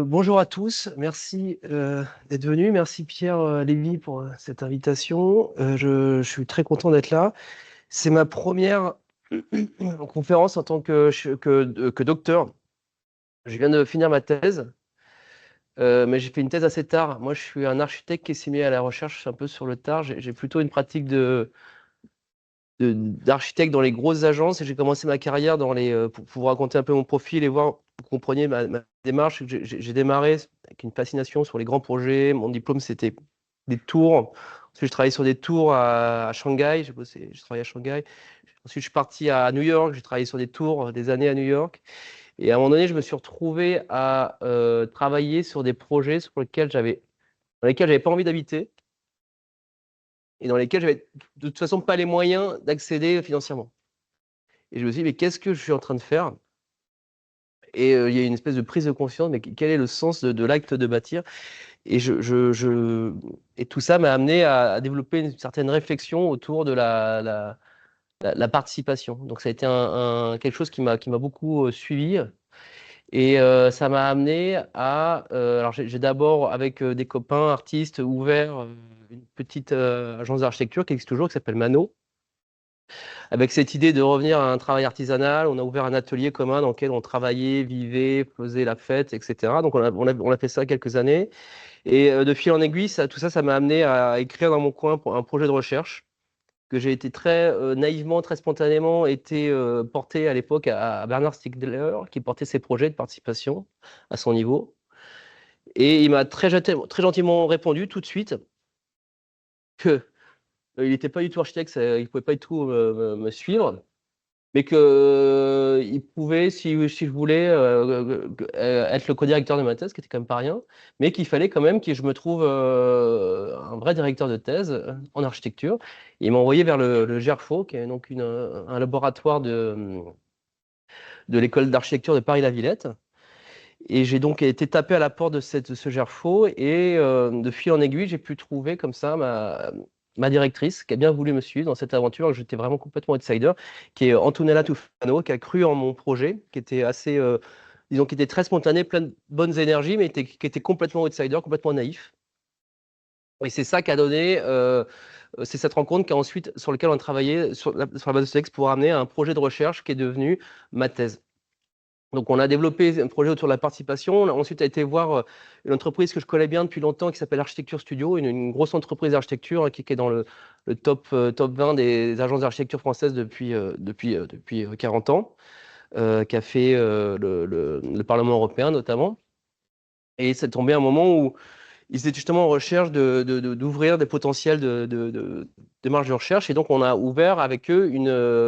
Bonjour à tous, merci d'être venus. Merci Pierre Lévy pour cette invitation. Je suis très content d'être là. C'est ma première conférence en tant que docteur. Je viens de finir ma thèse, mais j'ai fait une thèse assez tard. Moi, je suis un architecte qui s'est mis à la recherche un peu sur le tard. J'ai plutôt une pratique d'architecte dans les grosses agences et j'ai commencé ma carrière pour vous raconter un peu mon profil et voir, vous compreniez ma démarche. J'ai démarré avec une fascination sur les grands projets. Mon diplôme, c'était des tours. Ensuite, je travaillais sur des tours à Shanghai. J'ai travaillé à Shanghai. Ensuite, je suis parti à New York. J'ai travaillé sur des tours des années à New York. Et à un moment donné, je me suis retrouvé à travailler sur des projets dans lesquels j'avais pas envie d'habiter et dans lesquels j'avais de toute façon pas les moyens d'accéder financièrement. Et je me suis dit, mais qu'est-ce que je suis en train de faire? Et il y a une espèce de prise de conscience, mais quel est le sens de l'acte de bâtir? Et, et tout ça m'a amené à développer une certaine réflexion autour de la participation. Donc ça a été quelque chose qui m'a beaucoup suivi. Et ça m'a amené à... alors j'ai d'abord, avec des copains artistes, ouvert une petite agence d'architecture qui existe toujours, qui s'appelle Mano. Avec cette idée de revenir à un travail artisanal, on a ouvert un atelier commun dans lequel on travaillait, vivait, faisait la fête, etc. Donc on a fait ça quelques années. Et de fil en aiguille, tout ça, ça m'a amené à écrire dans mon coin pour un projet de recherche que j'ai été très naïvement, très spontanément été porté à l'époque à Bernard Stiegler, qui portait ses projets de participation à son niveau. Et il m'a très gentiment répondu tout de suite que il n'était pas du tout architecte, il ne pouvait pas du tout me suivre, mais que il pouvait, si je voulais, être le co-directeur de ma thèse, qui était quand même pas rien, mais qu'il fallait quand même que je me trouve un vrai directeur de thèse en architecture. Et il m'a envoyé vers le GERFO, qui est donc un laboratoire de l'école d'architecture de Paris-la-Villette. Et j'ai donc été tapé à la porte de ce GERFO, et de fil en aiguille, j'ai pu trouver comme ça ma directrice qui a bien voulu me suivre dans cette aventure. J'étais vraiment complètement outsider, qui est Antonella Tufano, qui a cru en mon projet, qui était assez, disons, qui était très spontané, plein de bonnes énergies, mais qui était complètement outsider, complètement naïf. Et c'est ça qui a donné, c'est cette rencontre sur laquelle on a travaillé sur la base de ce texte pour amener un projet de recherche qui est devenu ma thèse. Donc, on a développé un projet autour de la participation. On a ensuite été voir une entreprise que je connais bien depuis longtemps qui s'appelle Architecture Studio, une grosse entreprise d'architecture qui est dans le top 20 des agences d'architecture françaises depuis 40 ans, qui a fait le Parlement européen notamment. Et c'est tombé un moment où ils étaient justement en recherche d'ouvrir des potentiels de marge de recherche. Et donc, on a ouvert avec eux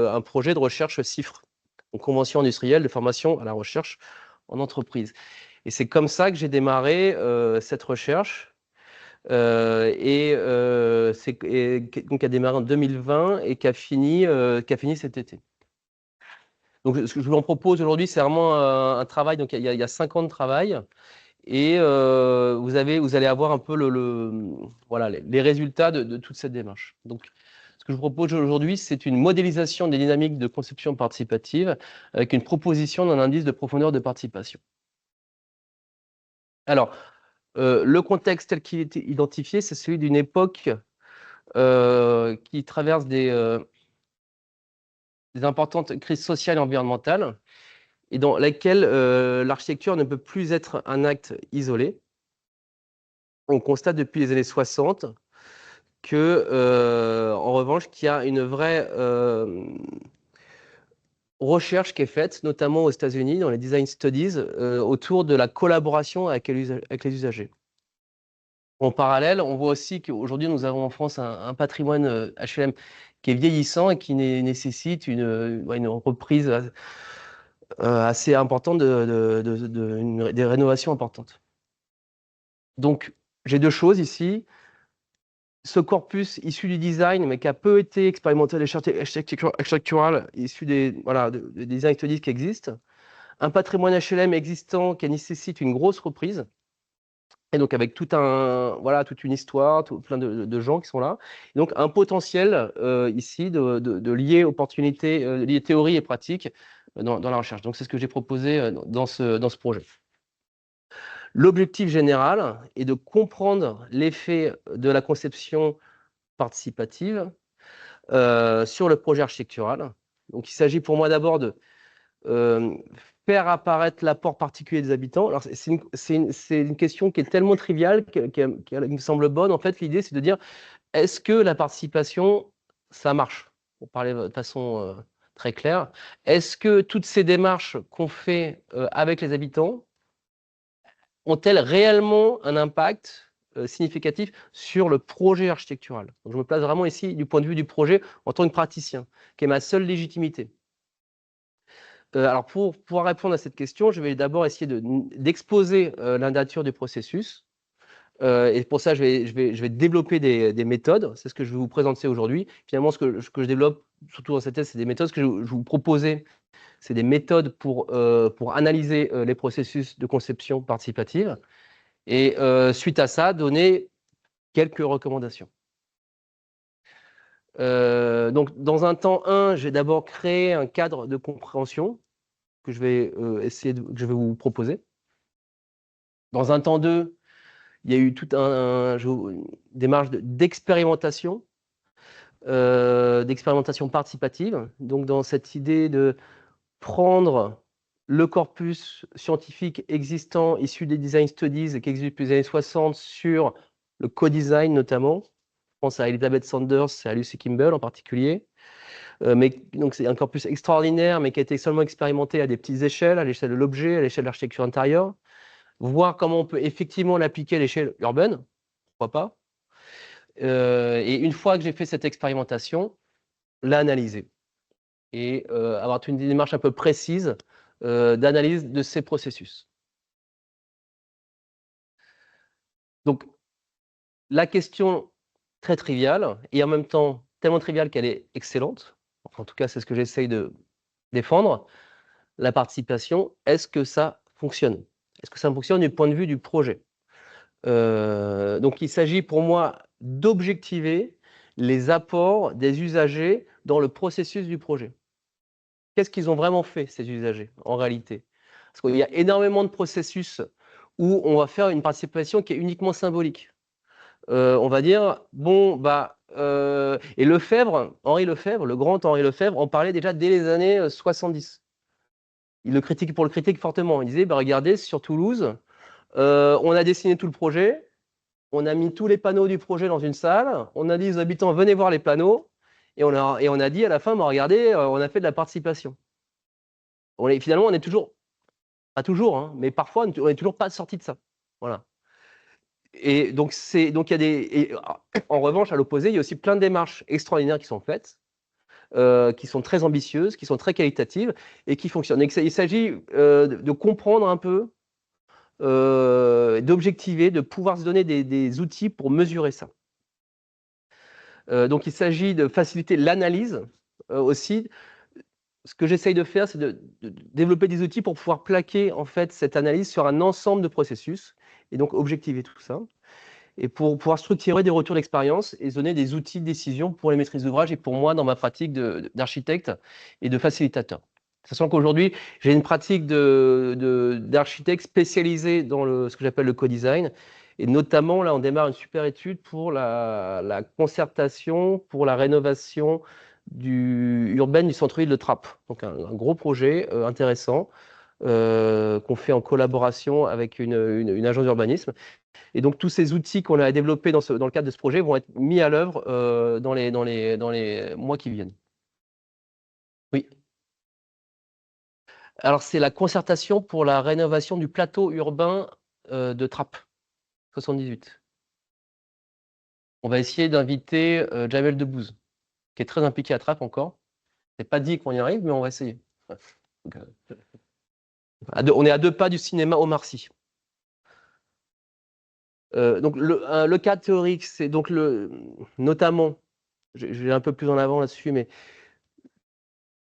un projet de recherche CIFRE, une convention industrielle de formation à la recherche en entreprise. Et c'est comme ça que j'ai démarré cette recherche. Donc, qui a démarré en 2020 et qui a fini cet été. Donc, ce que je vous en propose aujourd'hui, c'est vraiment un travail. Donc, il y a 5 ans de travail. Et vous allez avoir un peu voilà, les résultats de toute cette démarche. Donc, ce que je vous propose aujourd'hui, c'est une modélisation des dynamiques de conception participative avec une proposition d'un indice de profondeur de participation. Alors, le contexte tel qu'il est identifié, c'est celui d'une époque qui traverse des importantes crises sociales et environnementales et dans laquelle l'architecture ne peut plus être un acte isolé. On constate depuis les années 60 en revanche, qu'il y a une vraie recherche qui est faite, notamment aux États-Unis, dans les design studies, autour de la collaboration avec les usagers. En parallèle, on voit aussi qu'aujourd'hui, nous avons en France un patrimoine HLM qui est vieillissant et qui nécessite une reprise assez importante, des rénovations importantes. Donc, j'ai deux choses ici. Ce corpus issu du design, mais qui a peu été expérimenté à l'échelle architecturale, issu des design studies qui existent, un patrimoine HLM existant qui nécessite une grosse reprise, et donc avec toute une histoire, plein de gens qui sont là, et donc un potentiel ici de lier opportunités, lier théorie et pratique dans la recherche. Donc c'est ce que j'ai proposé dans ce projet. L'objectif général est de comprendre l'effet de la conception participative sur le projet architectural. Donc, il s'agit pour moi d'abord de faire apparaître l'apport particulier des habitants. Alors, c'est une question qui est tellement triviale qui me semble bonne. En fait, l'idée, c'est de dire, est-ce que la participation, ça marche? Pour parler de façon très claire. Est-ce que toutes ces démarches qu'on fait avec les habitants ont-elles réellement un impact significatif sur le projet architectural? Donc, je me place vraiment ici du point de vue du projet en tant que praticien, qui est ma seule légitimité. Alors, pour pouvoir répondre à cette question, je vais d'abord essayer d'exposer la nature du processus. Et pour ça, je vais développer des méthodes. C'est ce que je vais vous présenter aujourd'hui. Finalement, ce que je développe, surtout dans cette thèse, c'est des méthodes. Ce que je vous proposais, c'est des méthodes pour analyser les processus de conception participative. Et suite à ça, donner quelques recommandations. Donc, dans un temps 1, j'ai d'abord créé un cadre de compréhension que je vais que je vais vous proposer. Dans un temps 2, il y a eu toute une démarche d'expérimentation participative. Donc, dans cette idée de prendre le corpus scientifique existant issu des design studies qui existe depuis les années 60 sur le co-design notamment. Je pense à Elizabeth Sanders et à Lucy Kimball en particulier. Donc c'est un corpus extraordinaire, mais qui a été seulement expérimenté à des petites échelles, à l'échelle de l'objet, à l'échelle de l'architecture intérieure. Voir comment on peut effectivement l'appliquer à l'échelle urbaine, pourquoi pas. Et une fois que j'ai fait cette expérimentation, l'analyser. Et avoir une démarche un peu précise d'analyse de ces processus. Donc, la question très triviale, et en même temps tellement triviale qu'elle est excellente, en tout cas c'est ce que j'essaye de défendre, la participation, est-ce que ça fonctionne? Est-ce que ça fonctionne du point de vue du projet? Donc il s'agit pour moi d'objectiver les apports des usagers dans le processus du projet. Qu'est-ce qu'ils ont vraiment fait, ces usagers, en réalité? Parce qu'il y a énormément de processus où on va faire une participation qui est uniquement symbolique. On va dire, bon, et Lefebvre, Henri Lefebvre, le grand Henri Lefebvre, en parlait déjà dès les années 70. Il le critique fortement. Il disait, regardez, sur Toulouse, on a dessiné tout le projet, on a mis tous les panneaux du projet dans une salle, on a dit aux habitants, venez voir les panneaux, et on a dit à la fin, regardez, on a fait de la participation. Finalement, on est toujours, pas toujours, hein, mais parfois, on n'est toujours pas sorti de ça. Voilà. Et donc, il y a en revanche, à l'opposé, il y a aussi plein de démarches extraordinaires qui sont faites, qui sont très ambitieuses, qui sont très qualitatives et qui fonctionnent. Et il s'agit de comprendre un peu, d'objectiver, de pouvoir se donner des outils pour mesurer ça. Donc, il s'agit de faciliter l'analyse aussi. Ce que j'essaye de faire, c'est de développer des outils pour pouvoir plaquer en fait cette analyse sur un ensemble de processus et donc objectiver tout ça. Et pour pouvoir structurer des retours d'expérience et donner des outils de décision pour les maîtrises d'ouvrage et pour moi dans ma pratique d'architecte et de facilitateur. Sachant qu'aujourd'hui, j'ai une pratique d'architecte spécialisé dans ce que j'appelle le co-design. Et notamment, là, on démarre une super étude pour la concertation, pour la rénovation urbaine du centre-ville de Trappes. Donc, un gros projet intéressant qu'on fait en collaboration avec une agence d'urbanisme. Et donc, tous ces outils qu'on a développés dans le cadre de ce projet vont être mis à l'œuvre dans les mois qui viennent. Oui. Alors, c'est la concertation pour la rénovation du plateau urbain de Trappes, 78. On va essayer d'inviter Jamel Debbouze, qui est très impliqué à Trappes encore. C'est pas dit qu'on y arrive, mais on va essayer. Donc, on est à 2 pas du cinéma Omar Sy. Donc, le cas théorique, c'est donc notamment, je vais un peu plus en avant là-dessus, mais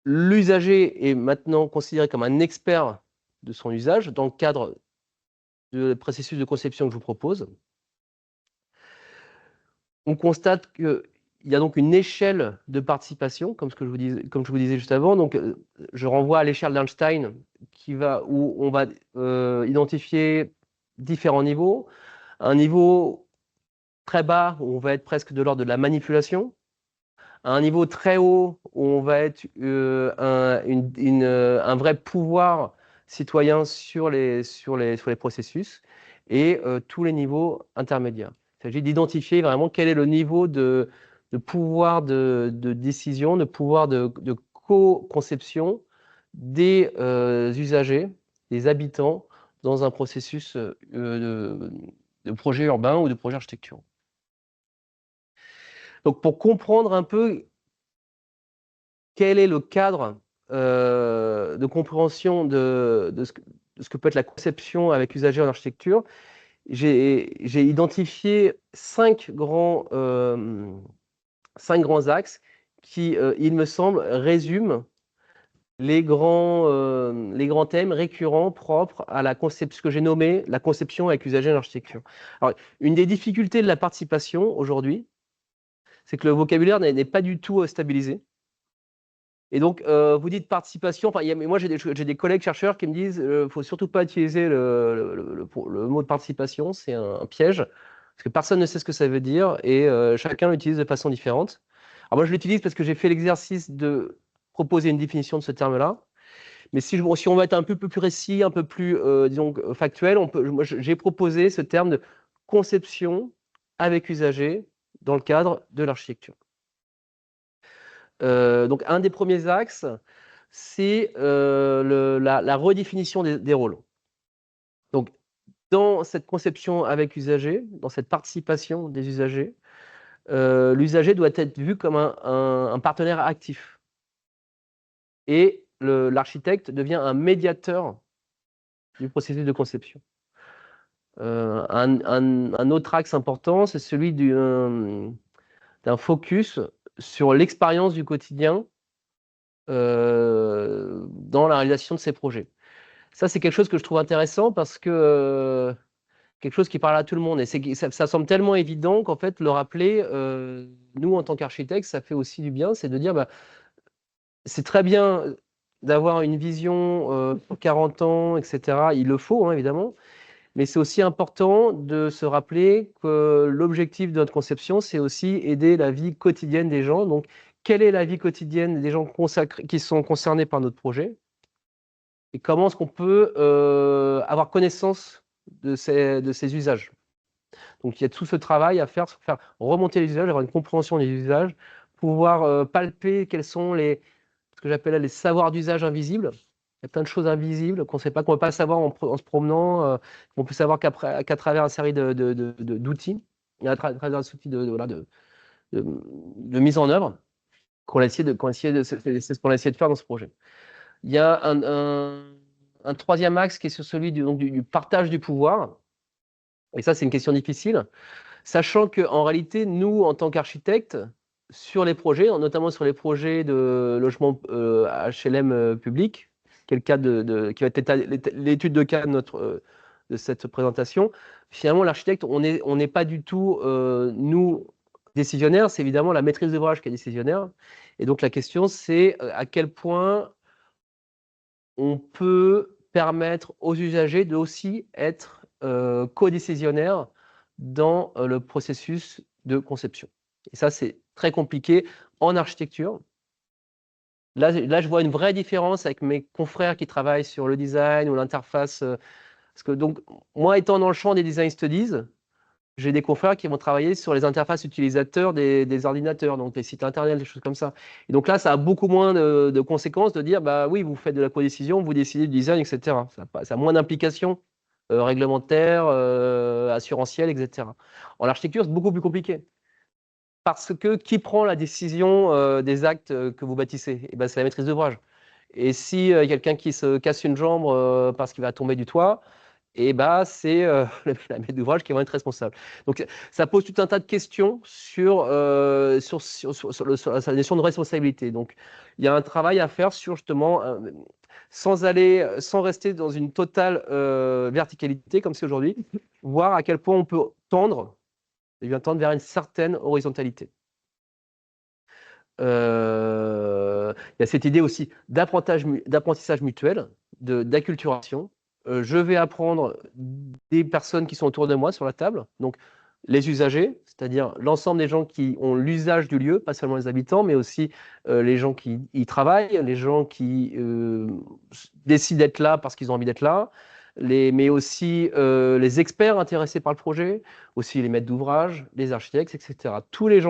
l'usager est maintenant considéré comme un expert de son usage dans le cadre du processus de conception que je vous propose. On constate qu'il y a donc une échelle de participation, comme je vous disais juste avant. Donc, je renvoie à l'échelle d'Einstein, où on va identifier différents niveaux. Un niveau très bas où on va être presque de l'ordre de la manipulation, à un niveau très haut où on va être un vrai pouvoir citoyen sur les processus, et tous les niveaux intermédiaires. Il s'agit d'identifier vraiment quel est le niveau de pouvoir de décision, de pouvoir de co-conception des usagers, des habitants, dans un processus de projet urbain ou de projet architecturaux. Donc, pour comprendre un peu quel est le cadre de compréhension de ce que peut être la conception avec usager en architecture, j'ai identifié 5 grands axes qui, il me semble, résument les grands thèmes récurrents propres à la conception, ce que j'ai nommé la conception avec usager en architecture. Alors, une des difficultés de la participation aujourd'hui, c'est que le vocabulaire n'est pas du tout stabilisé. Et donc, vous dites participation. Enfin, moi, j'ai des collègues chercheurs qui me disent ne faut surtout pas utiliser le mot de participation, c'est un piège, parce que personne ne sait ce que ça veut dire et chacun l'utilise de façon différente. Alors, moi, je l'utilise parce que j'ai fait l'exercice de proposer une définition de ce terme-là. Mais si on veut être un peu plus précis, un peu plus, disons, factuel, moi, j'ai proposé ce terme de conception avec usager dans le cadre de l'architecture. Donc, un des premiers axes, c'est la redéfinition des rôles. Donc, dans cette conception avec usager, dans cette participation des usagers, l'usager doit être vu comme un partenaire actif. Et l'architecte devient un médiateur du processus de conception. Un autre axe important, c'est celui d'un focus sur l'expérience du quotidien dans la réalisation de ces projets. Ça, c'est quelque chose que je trouve intéressant parce que quelque chose qui parle à tout le monde. Et ça semble tellement évident qu'en fait, le rappeler, nous, en tant qu'architectes, ça fait aussi du bien. C'est de dire, bah, c'est très bien d'avoir une vision pour 40 ans, etc. Il le faut, hein, évidemment. Mais c'est aussi important de se rappeler que l'objectif de notre conception, c'est aussi aider la vie quotidienne des gens. Donc, quelle est la vie quotidienne des gens qui sont concernés par notre projet? Et comment est-ce qu'on peut avoir connaissance de ces usages? Donc, il y a tout ce travail à faire, faire remonter les usages, avoir une compréhension des usages, pouvoir palper quels sont ce que j'appelle les savoirs d'usage invisibles. Il y a plein de choses invisibles qu'on ne peut pas savoir en se promenant, qu'on peut savoir qu'à travers une série d'outils, à travers des outils de mise en œuvre, c'est ce qu'on a essayé de faire dans ce projet. Il y a un troisième axe qui est sur celui du partage du pouvoir. Et ça, c'est une question difficile, sachant qu'en réalité, nous, en tant qu'architectes, sur les projets, notamment sur les projets de logement HLM public, qui est le cas qui va être l'étude de cas de cette présentation, finalement, l'architecte, on n'est pas du tout, nous, décisionnaires, c'est évidemment la maîtrise d'ouvrage qui est décisionnaire. Et donc, la question, c'est à quel point on peut permettre aux usagers de aussi être co-décisionnaires dans le processus de conception. Et ça, c'est très compliqué en architecture. Là, je vois une vraie différence avec mes confrères qui travaillent sur le design ou l'interface. Parce que donc, moi, étant dans le champ des design studies, j'ai des confrères qui vont travailler sur les interfaces utilisateurs des ordinateurs, donc les sites internet, des choses comme ça. Et donc là, ça a beaucoup moins de conséquences de dire, bah oui, vous faites de la codécision, vous décidez du design, etc. Ça a moins d'implications réglementaires, assurantielles, etc. En architecture, c'est beaucoup plus compliqué. Parce que qui prend la décision des actes que vous bâtissez? Et ben, c'est la maîtrise d'ouvrage. Et si quelqu'un qui se casse une jambe parce qu'il va tomber du toit, et bah, c'est la maître d'ouvrage qui va être responsable. Donc, ça pose tout un tas de questions sur la notion de responsabilité. Donc, il y a un travail à faire sur justement, sans rester dans une totale verticalité comme c'est aujourd'hui, voir à quel point on peut tendre vers une certaine horizontalité. Il y a cette idée aussi d'apprentissage mutuel, d'acculturation. je vais apprendre des personnes qui sont autour de moi sur la table, donc les usagers, c'est-à-dire l'ensemble des gens qui ont l'usage du lieu, pas seulement les habitants, mais aussi les gens qui y travaillent, les gens qui décident d'être là parce qu'ils ont envie d'être là, mais aussi les experts intéressés par le projet, aussi les maîtres d'ouvrage, les architectes, etc. Tous les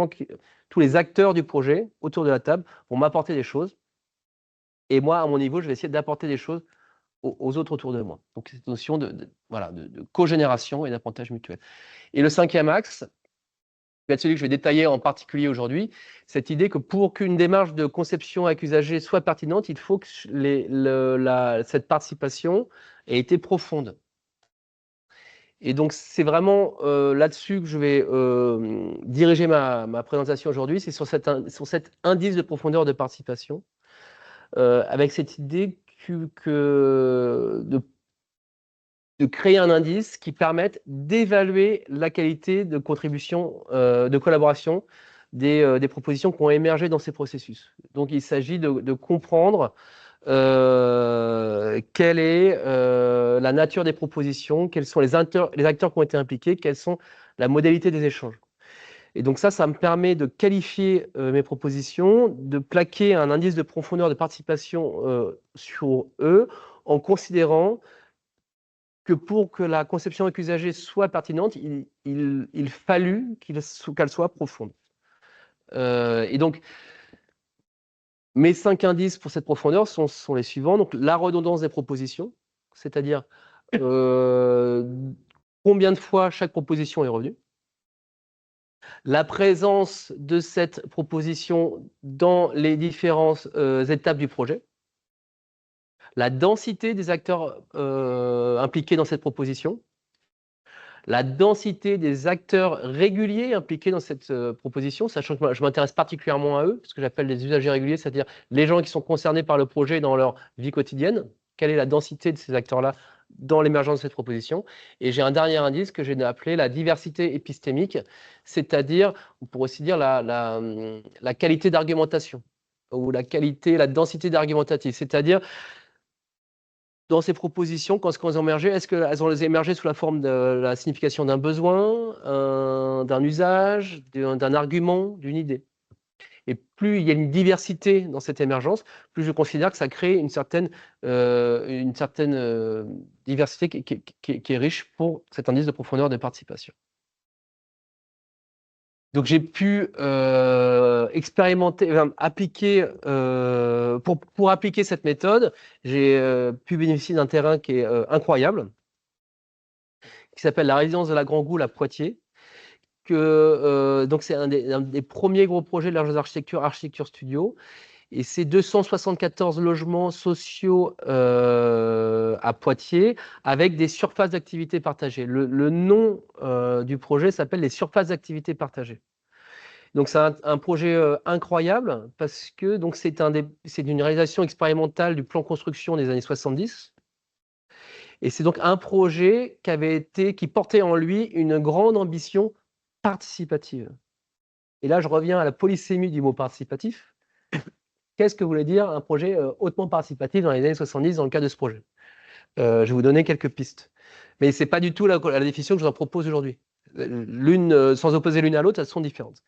acteurs du projet autour de la table vont m'apporter des choses. Et moi, à mon niveau, je vais essayer d'apporter des choses aux autres autour de moi. Donc, cette notion de co-génération et d'apprentissage mutuel. Et le cinquième axe, va être celui que je vais détailler en particulier aujourd'hui, cette idée que pour qu'une démarche de conception avec usager soit pertinente, il faut que cette participation ait été profonde. Et donc, c'est vraiment là-dessus que je vais diriger ma présentation aujourd'hui, c'est sur cet indice de profondeur de participation, avec cette idée de créer un indice qui permette d'évaluer la qualité de contribution, de collaboration des propositions qui ont émergé dans ces processus. Donc, il s'agit de comprendre quelle est la nature des propositions, quels sont les acteurs qui ont été impliqués, quelles sont la modalité des échanges. Et donc ça me permet de qualifier mes propositions, de plaquer un indice de profondeur de participation sur eux, en considérant que pour que la conception avec usager soit pertinente, il fallut qu'elle soit profonde. Et donc, mes 5 indices pour cette profondeur sont les suivants. Donc, la redondance des propositions, c'est-à-dire combien de fois chaque proposition est revenue. La présence de cette proposition dans les différentes étapes du projet. La densité des acteurs impliqués dans cette proposition. La densité des acteurs réguliers impliqués dans cette proposition, sachant que je m'intéresse particulièrement à eux, ce que j'appelle les usagers réguliers, c'est-à-dire les gens qui sont concernés par le projet dans leur vie quotidienne. Quelle est la densité de ces acteurs-là dans l'émergence de cette proposition? Et j'ai un dernier indice que j'ai appelé la diversité épistémique, c'est-à-dire, on pourrait aussi dire la qualité d'argumentation, ou la densité d'argumentative, c'est-à-dire dans ces propositions, quand elles ont émergé, est-ce qu'elles ont émergé sous la forme de la signification d'un besoin, d'un usage, d'un argument, d'une idée? Et plus il y a une diversité dans cette émergence, plus je considère que ça crée une certaine diversité qui est riche pour cet indice de profondeur de participation. Donc j'ai pu appliquer, pour appliquer cette méthode, j'ai pu bénéficier d'un terrain qui est incroyable, qui s'appelle la résidence de la Grand Goul à Poitiers. Donc c'est un des premiers gros projets de l'agence d'architecture, Architecture Studio. Et c'est 274 logements sociaux à Poitiers avec des surfaces d'activité partagées. Le nom du projet s'appelle les surfaces d'activité partagées. Donc c'est un projet incroyable parce que c'est une réalisation expérimentale du plan construction des années 70. Et c'est donc un projet qui portait en lui une grande ambition participative. Et là, je reviens à la polysémie du mot participatif. Qu'est-ce que voulait dire un projet hautement participatif dans les années 70 dans le cas de ce projet? Je vais vous donner quelques pistes. Mais ce n'est pas du tout la définition que je vous en propose aujourd'hui. Sans opposer l'une à l'autre, elles sont différentes.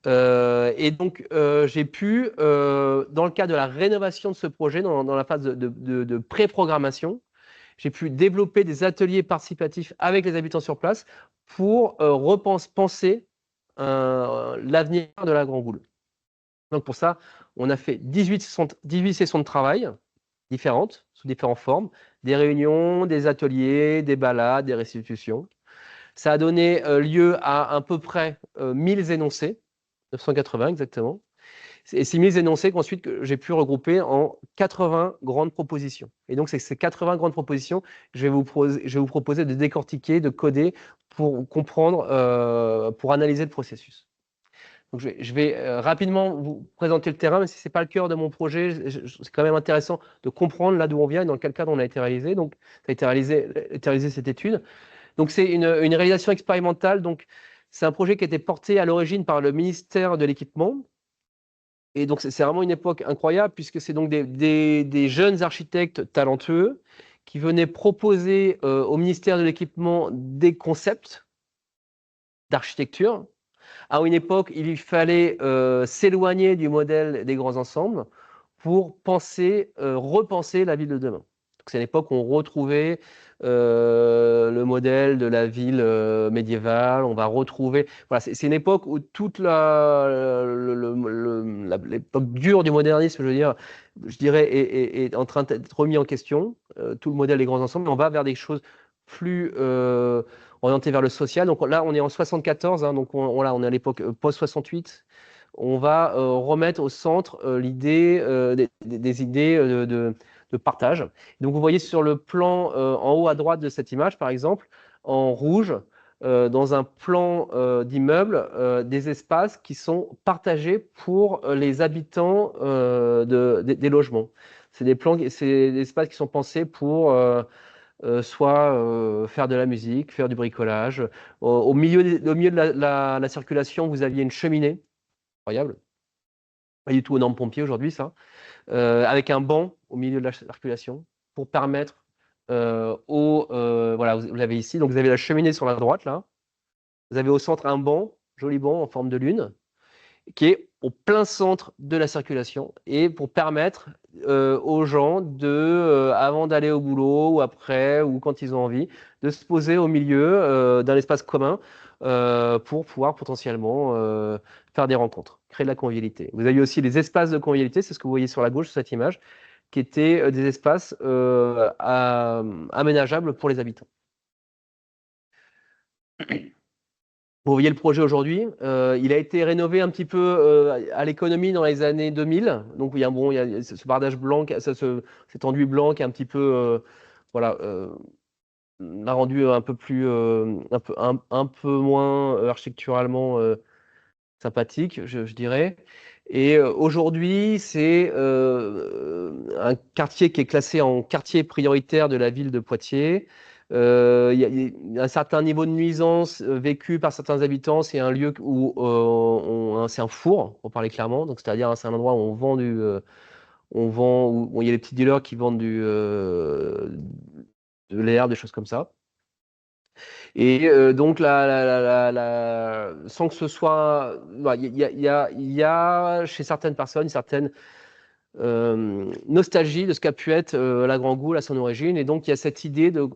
Et donc, j'ai pu, dans le cadre de la rénovation de ce projet, dans la phase de pré-programmation, j'ai pu développer des ateliers participatifs avec les habitants sur place pour penser l'avenir de la Grand Goul. Donc pour ça, on a fait 18 sessions de travail différentes, sous différentes formes, des réunions, des ateliers, des balades, des restitutions. Ça a donné lieu à peu près 1000 énoncés, 980 exactement. Et ces 1000 énoncés qu'ensuite j'ai pu regrouper en 80 grandes propositions. Et donc c'est ces 80 grandes propositions que je vais vous proposer de décortiquer, de coder pour comprendre, pour analyser le processus. Donc je vais rapidement vous présenter le terrain, mais si ce n'est pas le cœur de mon projet, c'est quand même intéressant de comprendre là d'où on vient et dans quel cadre on a été réalisé. Donc, ça a été réalisé cette étude. Donc, c'est une réalisation expérimentale. Donc, c'est un projet qui a été porté à l'origine par le ministère de l'Équipement. Et donc, c'est vraiment une époque incroyable puisque c'est donc des jeunes architectes talentueux qui venaient proposer au ministère de l'Équipement des concepts d'architecture. À une époque, il fallait s'éloigner du modèle des grands ensembles pour repenser la ville de demain. C'est une époque où on retrouvait le modèle de la ville médiévale. On va retrouver. Voilà, c'est une époque où toute l'époque dure du modernisme, je dirais, est en train d'être remis en question. Tout le modèle des grands ensembles. On va vers des choses plus orientées vers le social. Donc là, on est en 74, hein, donc on est à l'époque post-68. On va remettre au centre l'idée des idées de partage. Donc vous voyez sur le plan en haut à droite de cette image, par exemple, en rouge, dans un plan d'immeuble, des espaces qui sont partagés pour les habitants des logements. C'est des espaces qui sont pensés pour soit faire de la musique, faire du bricolage. Au milieu de la circulation, vous aviez une cheminée, incroyable, pas du tout aux normes pompiers aujourd'hui, ça, avec un banc au milieu de la circulation pour permettre voilà, vous l'avez ici, donc vous avez la cheminée sur la droite, là. Vous avez au centre un banc, joli banc en forme de lune, qui est au plein centre de la circulation et pour permettre aux gens avant d'aller au boulot ou après ou quand ils ont envie, de se poser au milieu d'un espace commun pour pouvoir potentiellement faire des rencontres, créer de la convivialité. Vous avez aussi les espaces de convivialité, c'est ce que vous voyez sur la gauche sur cette image, qui étaient des espaces aménageables pour les habitants. Vous voyez le projet aujourd'hui, il a été rénové un petit peu à l'économie dans les années 2000. Donc il y a ce bardage blanc, cet enduit blanc qui est un petit peu, voilà, l'a rendu un peu plus, un peu moins architecturalement sympathique, je dirais. Et aujourd'hui, c'est un quartier qui est classé en quartier prioritaire de la ville de Poitiers. Il y a un certain niveau de nuisance vécu par certains habitants. C'est un lieu où c'est un four, pour parler clairement. Donc, c'est-à-dire, c'est un endroit où où il y a des petits dealers qui vendent de l'herbe, des choses comme ça. Et donc, sans que ce soit. Il y a chez certaines personnes une certaine nostalgie de ce qu'a pu être la Grand Goule à son origine. Et donc, il y a cette idée de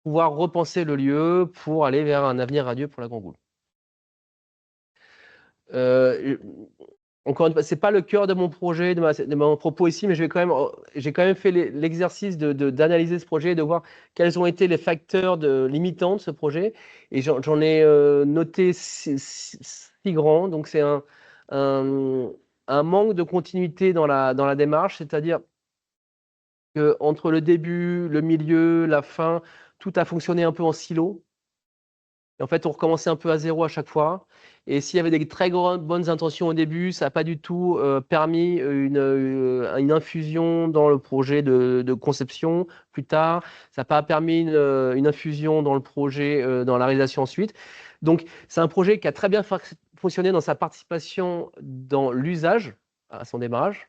pouvoir repenser le lieu pour aller vers un avenir radieux pour la Grand Goule. Encore une fois, c'est pas le cœur de mon projet, de mon propos ici, mais j'ai quand même fait l'exercice d'analyser ce projet et de voir quels ont été les facteurs limitants de ce projet. Et j'en ai noté six grands. Donc c'est un manque de continuité dans la démarche, c'est-à-dire que entre le début, le milieu, la fin, tout a fonctionné un peu en silo. Et en fait, on recommençait un peu à zéro à chaque fois. Et s'il y avait des très bonnes intentions au début, ça n'a pas du tout permis une infusion dans le projet de conception plus tard. Ça n'a pas permis une infusion dans le projet, dans la réalisation ensuite. Donc, c'est un projet qui a très bien fonctionné dans sa participation dans l'usage à son démarrage,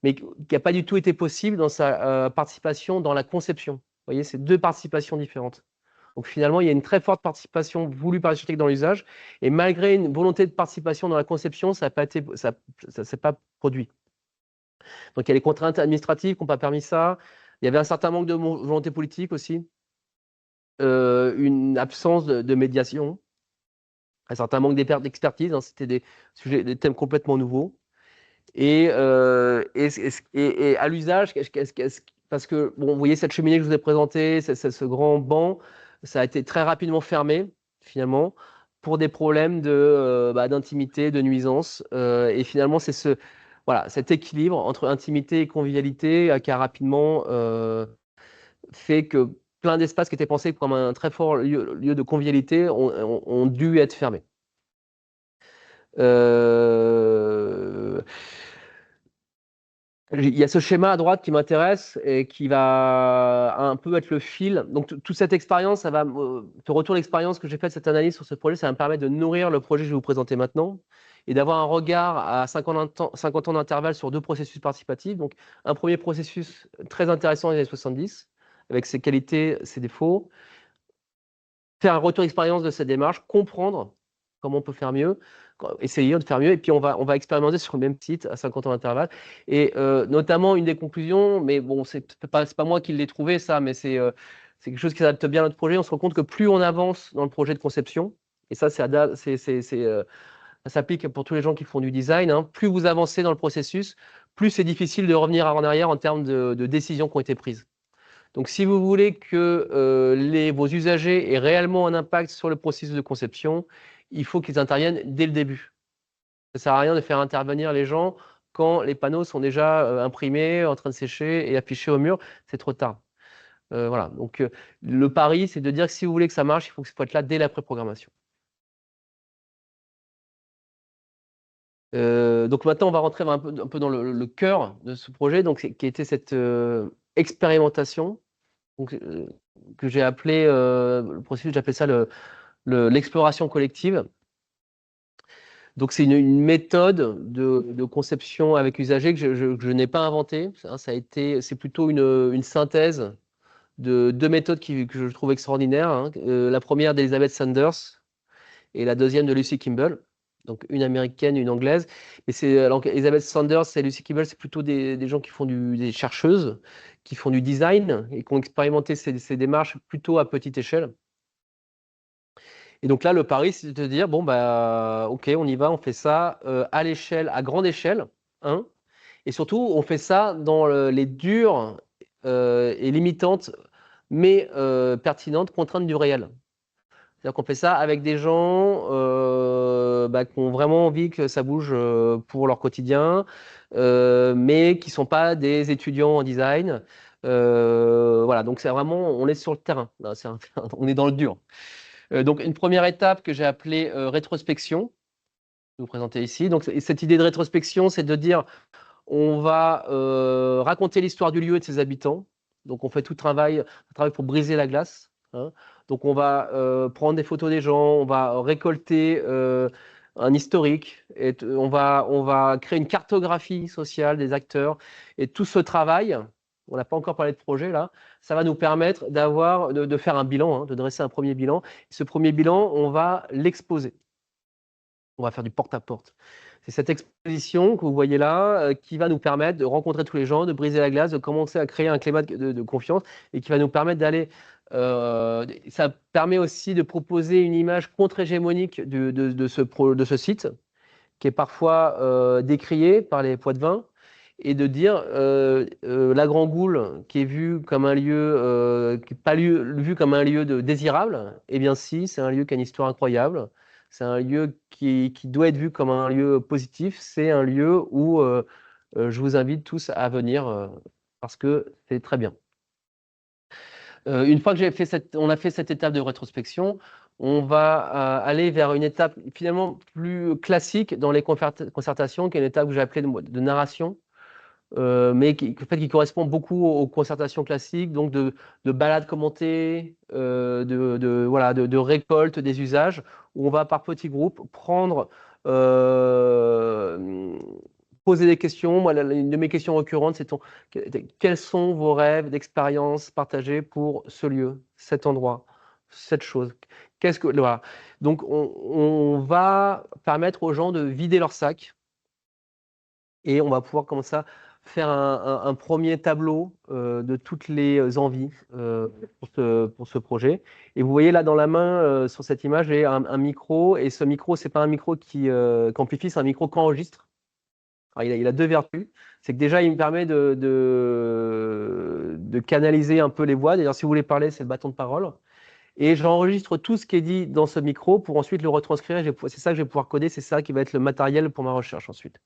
mais qui n'a pas du tout été possible dans sa participation dans la conception. Vous voyez, c'est deux participations différentes. Donc finalement, il y a une très forte participation voulue par l'architecte dans l'usage, et malgré une volonté de participation dans la conception, ça ne s'est pas produit. Donc il y a les contraintes administratives qui n'ont pas permis ça. Il y avait un certain manque de volonté politique aussi, une absence de médiation, un certain manque d'expertise. Hein, c'était des thèmes complètement nouveaux. Et à l'usage, parce que, bon, vous voyez cette cheminée que je vous ai présentée, ce grand banc, ça a été très rapidement fermé, finalement, pour des problèmes d'intimité, de nuisance. Et finalement, c'est voilà, cet équilibre entre intimité et convivialité qui a rapidement fait que plein d'espaces qui étaient pensés comme un très fort lieu de convivialité ont dû être fermés. Il y a ce schéma à droite qui m'intéresse et qui va un peu être le fil. Donc, toute cette expérience, ce retour d'expérience que j'ai fait de cette analyse sur ce projet, ça va me permettre de nourrir le projet que je vais vous présenter maintenant et d'avoir un regard à 50 ans d'intervalle sur deux processus participatifs. Donc, un premier processus très intéressant des années 70, avec ses qualités, ses défauts, faire un retour d'expérience de cette démarche, comprendre comment on peut faire mieux, essayer de faire mieux, et puis on va expérimenter sur le même site à 50 ans d'intervalle. Et notamment, une des conclusions, mais bon, c'est pas moi qui l'ai trouvé ça, mais c'est quelque chose qui s'adapte bien à notre projet. On se rend compte que plus on avance dans le projet de conception, et ça, ça s'applique pour tous les gens qui font du design, hein, plus vous avancez dans le processus, plus c'est difficile de revenir en arrière en termes de décisions qui ont été prises. Donc, si vous voulez que vos usagers aient réellement un impact sur le processus de conception, il faut qu'ils interviennent dès le début. Ça ne sert à rien de faire intervenir les gens quand les panneaux sont déjà imprimés, en train de sécher et affichés au mur. C'est trop tard. Voilà. Donc, le pari, c'est de dire que si vous voulez que ça marche, il faut être là dès la pré-programmation. Donc maintenant, on va rentrer un peu dans le cœur de ce projet, donc, qui était cette expérimentation, donc, que j'ai appelé le processus, j'appelais ça l'exploration collective. Donc c'est une méthode de conception avec usager que je n'ai pas inventée. C'est plutôt une synthèse de deux méthodes que je trouve extraordinaires, hein. La première d'Elizabeth Sanders et la deuxième de Lucy Kimball. Donc une américaine, une anglaise. Et Elizabeth Sanders et Lucy Kimball, c'est plutôt des gens qui font des chercheuses, qui font du design et qui ont expérimenté ces démarches plutôt à petite échelle. Et donc là, le pari, c'est de dire, bon, bah, ok, on y va, on fait ça à l'échelle, à grande échelle, hein, et surtout, on fait ça dans les dures et limitantes, mais pertinentes contraintes du réel. C'est-à-dire qu'on fait ça avec des gens qui ont vraiment envie que ça bouge pour leur quotidien, mais qui ne sont pas des étudiants en design. Voilà, donc c'est vraiment, on est sur le terrain, là, on est dans le dur. Donc une première étape que j'ai appelée rétrospection, je vais vous présenter ici. Donc cette idée de rétrospection, c'est de dire, on va raconter l'histoire du lieu et de ses habitants. Donc on fait tout un travail pour briser la glace, hein. Donc on va prendre des photos des gens, on va récolter un historique, et on va créer une cartographie sociale des acteurs. Et tout ce travail, on n'a pas encore parlé de projet là, ça va nous permettre de faire un bilan, hein, de dresser un premier bilan. Ce premier bilan, on va l'exposer. On va faire du porte-à-porte. C'est cette exposition que vous voyez là qui va nous permettre de rencontrer tous les gens, de briser la glace, de commencer à créer un climat de confiance, et qui va nous permettre d'aller. Ça permet aussi de proposer une image contre-hégémonique de ce site, qui est parfois décrié par les Poitevins, et de dire la Grand Goule, qui est vu comme un lieu, qui n'est pas vu comme un lieu désirable, eh bien si, c'est un lieu qui a une histoire incroyable. C'est un lieu qui doit être vu comme un lieu positif. C'est un lieu où je vous invite tous à venir parce que c'est très bien. Une fois que on a fait cette étape de rétrospection, on va aller vers une étape finalement plus classique dans les concertations, qui est une étape que j'ai appelée de narration, mais qui correspond beaucoup aux concertations classiques, donc de balades commentées, de récolte des usages, où on va par petits groupes poser des questions. Moi, une de mes questions récurrentes, c'est quels sont vos rêves d'expérience partagés pour ce lieu, cet endroit, cette chose. Voilà. Donc, on va permettre aux gens de vider leur sac, et on va pouvoir comme ça faire un premier tableau de toutes les envies pour ce projet. Et vous voyez là dans la main, sur cette image, j'ai un micro, et ce micro, c'est pas un micro qui amplifie, c'est un micro qui enregistre. Alors, il a deux vertus. C'est que déjà, il me permet de canaliser un peu les voix. D'ailleurs, si vous voulez parler, c'est le bâton de parole. Et j'enregistre tout ce qui est dit dans ce micro pour ensuite le retranscrire. C'est ça que je vais pouvoir coder, c'est ça qui va être le matériel pour ma recherche ensuite.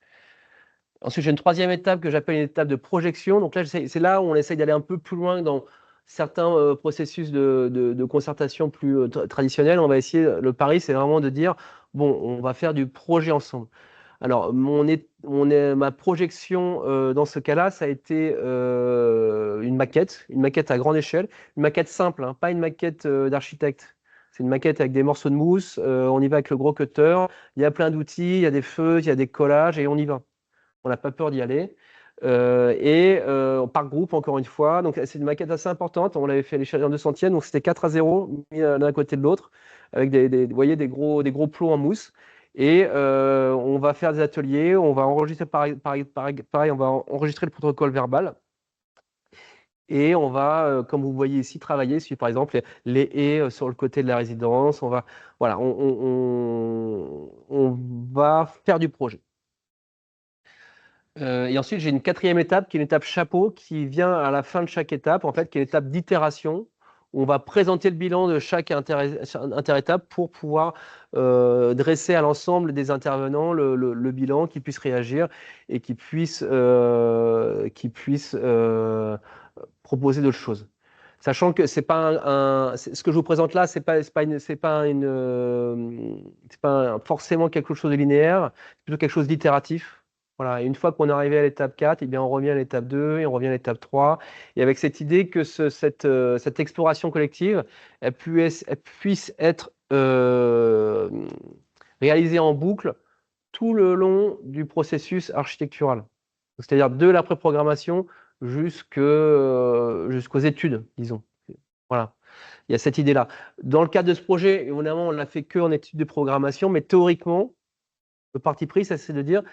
Ensuite, j'ai une troisième étape que j'appelle une étape de projection. Donc là, c'est là où on essaye d'aller un peu plus loin dans certains processus de concertation plus traditionnels. On va essayer, le pari, c'est vraiment de dire, bon, on va faire du projet ensemble. Alors, ma projection dans ce cas-là, ça a été une maquette à grande échelle, une maquette simple, hein, pas une maquette d'architecte. C'est une maquette avec des morceaux de mousse, on y va avec le gros cutter, il y a plein d'outils, il y a des feux, il y a des collages, et on y va. On n'a pas peur d'y aller. Par groupe, encore une fois. Donc, c'est une maquette assez importante. On l'avait fait à l'échelle 200e, donc c'était 4 à 0, mis l'un à côté de l'autre, avec vous voyez, des gros plots en mousse. Et on va faire des ateliers, on va enregistrer pareil, on va enregistrer le protocole verbal. Et on va, comme vous voyez ici, travailler sur, par exemple, les haies sur le côté de la résidence. Voilà, on va faire du projet. Et ensuite, j'ai une quatrième étape qui est une étape chapeau qui vient à la fin de chaque étape, en fait, qui est l'étape d'itération, où on va présenter le bilan de chaque interétape pour pouvoir dresser à l'ensemble des intervenants le bilan, qu'ils puissent réagir et qu'ils puissent proposer d'autres choses. Sachant que c'est pas ce que je vous présente là, c'est pas forcément quelque chose de linéaire, c'est plutôt quelque chose d'itératif. Voilà. Et une fois qu'on est arrivé à l'étape 4, eh bien, on revient à l'étape 2 et on revient à l'étape 3. Et avec cette idée que cette exploration collective, elle puisse être réalisée en boucle tout le long du processus architectural. C'est-à-dire de la préprogrammation jusqu'aux études, disons. Voilà, il y a cette idée-là. Dans le cadre de ce projet, évidemment, on ne l'a fait qu'en études de programmation, mais théoriquement, le parti pris, ça c'est de dire,